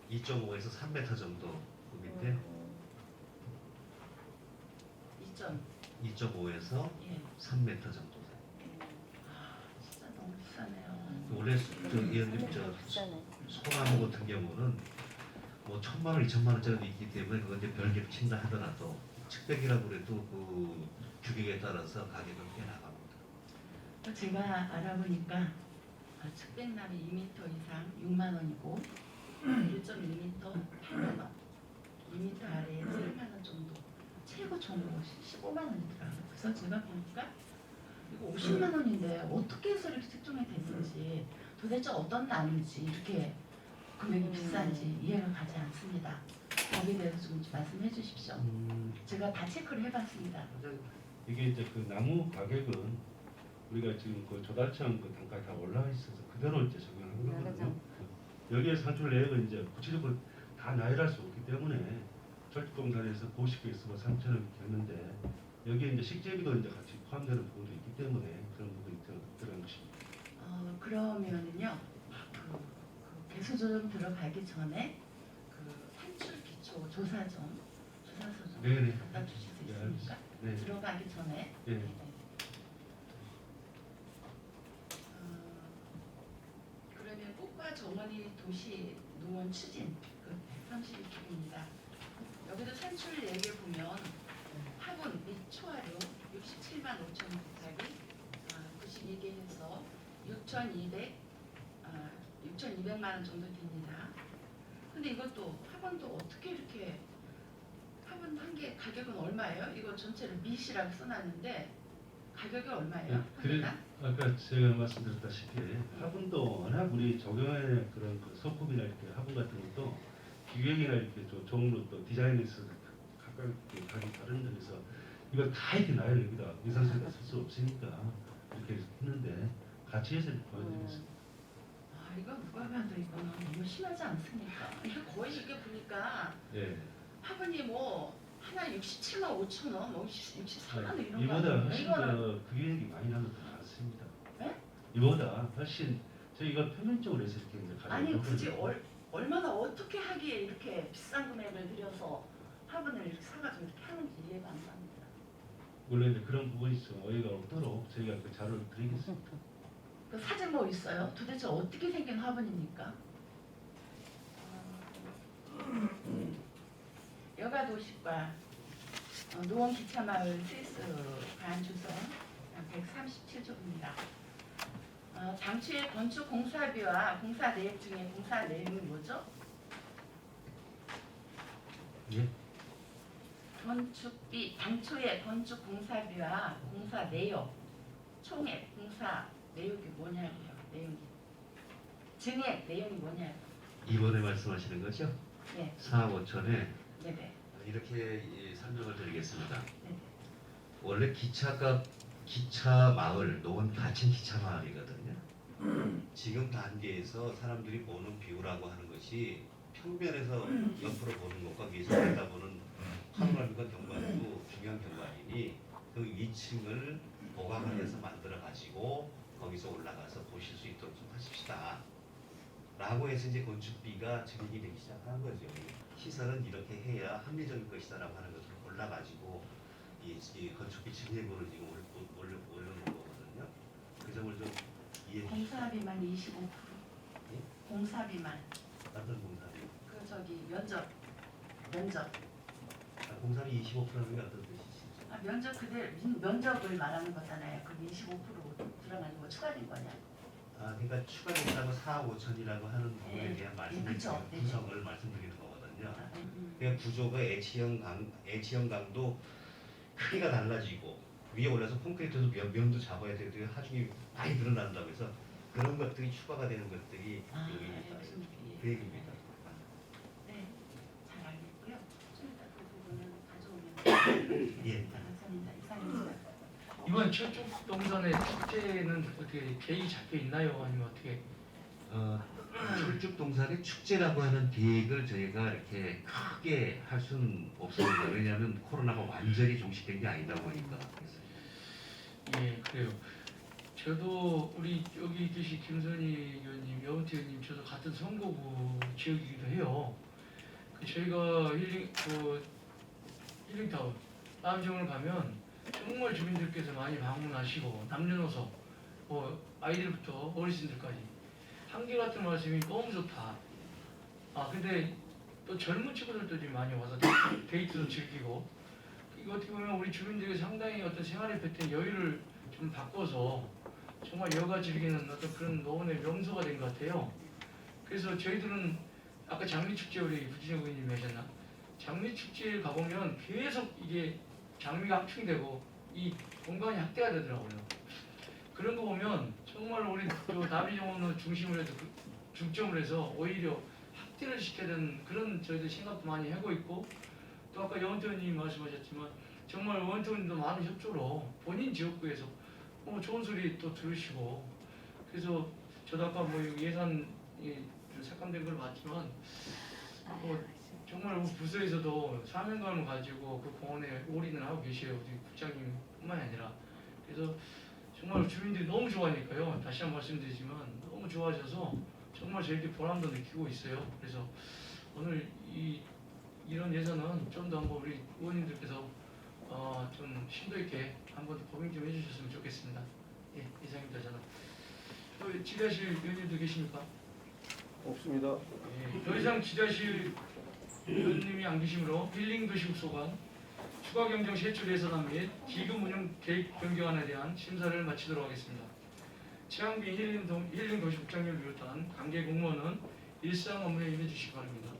2.5에서 3m 정도 급인데요. 2.5에서 예. 3m 정도. 진짜 너무 비싸네요. 원래 의원님 소나무 같은 경우는 뭐 1,000만 원, 2,000만 원짜리도 있기 때문에 그건 이제 별개로 친다 하더라도 측백이라고 그래도 그 규격에 따라서 가격은 꽤 나갑니다. 제가 알아보니까 측백나무 2m 이상 6만 원이고 1.1m 8만 원, 2m 아래에 3만 원 정도, 최고 좋은 것이 15만 원이더라고요. 그래서 제가 보니까 이거 50만 원인데 어떻게 해서 이렇게 책정이 됐는지 도대체 어떤 나무인지 이렇게 금액이 비싼지 이해가 가지 않습니다. 거기에 대해서 좀 말씀해 주십시오. 제가 다 체크를 해봤습니다. 이게 이제 그 나무 가격은 우리가 지금 그 조달청 그 단가에 다 올라와 있어서 그대로 이제 적용한 거거든요. 여기에 산출 내역은 이제 구체적으로 다 나열할 수 없기 때문에 철쭉동산에서 고시크에서 3,000원 이렇게 했는데 여기에 이제 식재비도 이제 같이 포함되는 부분도 있기 때문에 그런 부분이 들어간 것입니다. 그러면은요, 그 개수조정 들어가기 전에 그 산출 기초 조사 좀 네네. 갖다 주실 수 있습니까? 네. 들어가기 전에. 네. 어머니 도시 노원 추진 그 132쪽입니다. 여기도 산출 얘기를 보면 화분 및 초하루 67만 5천 곱하기 92개 해서 6,200만 원 정도 됩니다. 근데 이것도 화분도 어떻게 이렇게 화분 한 개 가격은 얼마예요? 이거 전체를 밑이라고 써놨는데 가격이 얼마예요? 그래, 아까 제가 말씀드렸다시피 화분도 워낙 우리 적용하는 그런 그 소품이나 이렇게 화분 같은 것도 기획이나 이렇게 좀 종로 또 디자인에서 각각 가격 다른 점에서 이걸 다 이렇게 놔요. 여기다 미상수에다 쓸 수 없으니까 이렇게 했는데 같이 해서 보여드리겠습니다. 이거 누가 봐도 이거는 너무 심하지 않습니까? 이거 거의 이게 보니까 예. 화분이 뭐 하나 67만 5천 원, 뭐 64만 원 이런 거 이보다 아니에요? 훨씬 이거는 더 금액이 많이 나는 더 많습니다. 네? 이보다 훨씬 저희가 표면적으로 해서 이렇게 이제 가져온 아니 굳이 거거든요. 얼마나 어떻게 하기에 이렇게 비싼 금액을 들여서 화분을 이렇게 사가지고 이렇게 하는지 이해가 안 갑니다. 물론 이제 그런 부분이 좀 어이가 없도록 저희가 그 자료를 드리겠습니다. 그 사진 뭐 있어요? 도대체 어떻게 생긴 화분입니까? 여가도시과 노원 기차마을 스위스 관주소 137조입니다. 당초에 건축 공사비와 공사 내역 중에 공사 내용이 뭐죠? 예? 건축비, 당초에 건축 공사비와 공사 내역, 총액 공사 내역이 뭐냐고요? 내용이. 증액 내용이 뭐냐고. 이번에 말씀하시는 거죠? 네. 4억 5천에 네네. 이렇게 설명을 드리겠습니다. 네. 원래 기차 마을, 노원 가칭 기차 마을이거든요. 지금 단계에서 사람들이 보는 뷰라고 하는 것이 평면에서 옆으로 보는 것과 위에서 내다보는 파노라미가 경관도 중요한 경관이니 그 위층을 보강을 해서 만들어 가지고 거기서 올라가서 보실 수 있도록 좀 하십시다. 라고 해서 이제 건축비가 증액이 되기 시작한 거죠. 시설은 이렇게 해야 합리적일 것이다라고 하는 것을 골라가지고 이 건축비 증액으로 지금 올려놓은 거거든요. 그 점을 좀 이해해 주시죠. 공사비만 25%. 예? 공사비만. 어떤 공사비? 그 저기 면적. 공사비 25%는 게 어떤 뜻이시죠? 면적 그대로 면적을 말하는 거잖아요. 그럼 25% 들어가는 거 추가된 거냐? 그러니까 추가된다고 4억 5천이라고 하는 부분에 대한 그쵸. 분석을 말씀드리는 거거든요. 그러니까 구조가 애치형 강도 크기가 달라지고 위에 올라서 콘크리트에서 면도 잡아야 되고 하중이 많이 늘어난다고 해서 그런 것들이 추가가 되는 것들이 여기 있다. 그 얘기입니다. 네, 잘 알겠고요. 좀 이따 그 부분은 가져오면 예. 감사합니다. 이상입니다. 이번 철쭉 동산의 축제는 어떻게 계획이 잡혀 있나요? 아니면 어떻게? 철쭉 동산의 축제라고 하는 계획을 저희가 이렇게 크게 할 수는 없습니다. 왜냐하면 코로나가 완전히 종식된 게 아니다 보니까. 예, 그래요. 저도 우리 여기 계신 김선희 의원님, 여운태 의원님, 저도 같은 선거구 지역이기도 해요. 저희가 힐링타운 다음지역을 가면 정말 주민들께서 많이 방문하시고 남녀노소, 아이들부터 어르신들까지 한결같은 말씀이 너무 좋다. 근데 또 젊은 친구들도 좀 많이 와서 데이트도 즐기고 이거 어떻게 보면 우리 주민들이 상당히 어떤 생활의 패턴 여유를 좀 바꿔서 정말 여가 즐기는 어떤 그런 노원의 명소가 된 것 같아요. 그래서 저희들은 아까 장미축제 우리 부진영 의원님이 하셨나? 장미축제에 가보면 계속 이게 장미가 확충되고 이 공간이 확대가 되더라고요. 그런 거 보면 정말 우리 나비정원을 중심으로 해서 중점을 해서 오히려 확대를 시켜야 되는 그런 저희들 생각도 많이 하고 있고 또 아까 여원태 의원님이 말씀하셨지만 정말 여원태 의원님도 많은 협조로 본인 지역구에서 좋은 소리 또 들으시고 그래서 저도 아까 예산 삭감된 걸 봤지만 정말 우리 부서에서도 사명감을 가지고 그 공원에 올인을 하고 계셔요. 우리 국장님뿐만이 아니라 그래서 정말 주민들이 너무 좋아하니까요. 다시 한 번 말씀드리지만 너무 좋아하셔서 정말 저희들이 보람도 느끼고 있어요. 그래서 오늘 이런 예산은 좀 더 한번 우리 의원님들께서 좀 심도 있게 한번 고민 좀 해주셨으면 좋겠습니다. 예, 이상입니다. 저는 지대하실 의원님도 계십니까? 없습니다. 더 이상 기자실 위원님이 안 계시므로 힐링 도시국소관 추가 경정 세출 예산안 및 기금 운영 계획 변경안에 대한 심사를 마치도록 하겠습니다. 최양빈 힐링 도시국장님을 비롯한 관계 공무원은 일상 업무에 임해 주시기 바랍니다.